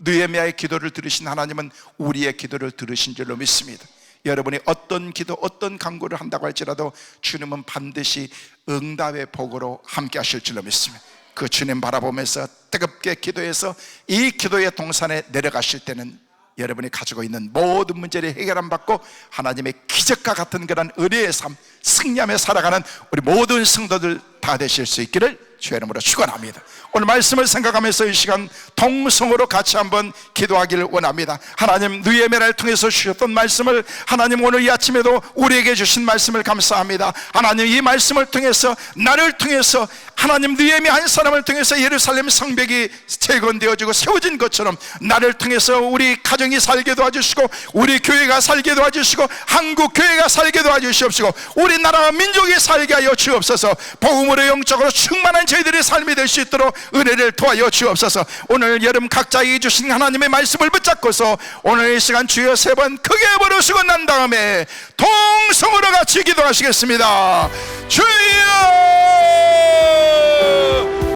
느헤미야의 기도를 들으신 하나님은 우리의 기도를 들으신 줄로 믿습니다. 여러분이 어떤 기도, 어떤 간구를 한다고 할지라도 주님은 반드시 응답의 복으로 함께 하실 줄로 믿습니다. 그 주님 바라보면서 뜨겁게 기도해서 이 기도의 동산에 내려가실 때는 여러분이 가지고 있는 모든 문제를 해결 안 받고 하나님의 기적과 같은 그런 은혜의 삶, 승리하며 살아가는 우리 모든 성도들 다 되실 수 있기를 주의 이름으로 축원합니다. 오늘 말씀을 생각하면서 이 시간 동성으로 같이 한번 기도하기를 원합니다. 하나님, 느헤미야를 통해서 주셨던 말씀을 하나님 오늘 이 아침에도 우리에게 주신 말씀을 감사합니다. 하나님, 이 말씀을 통해서 나를 통해서 하나님, 느헤미야 한 사람을 통해서 예루살렘 성벽이 재건되어지고 세워진 것처럼 나를 통해서 우리 가정이 살게 도와주시고 우리 교회가 살게 도와주시고 한국 교회가 살게 도와주시옵시고 우리나라와 민족이 살게 하여 주옵소서. 복음으로 영적으로 충만한 저희들의 삶이 될 수 있도록 은혜를 도와여 주옵소서. 오늘 여러분 각자에게 주신 하나님의 말씀을 붙잡고서 오늘 이 시간 주여 3번 크게 부르시고 난 다음에 동성으로 같이 기도하시겠습니다. 주여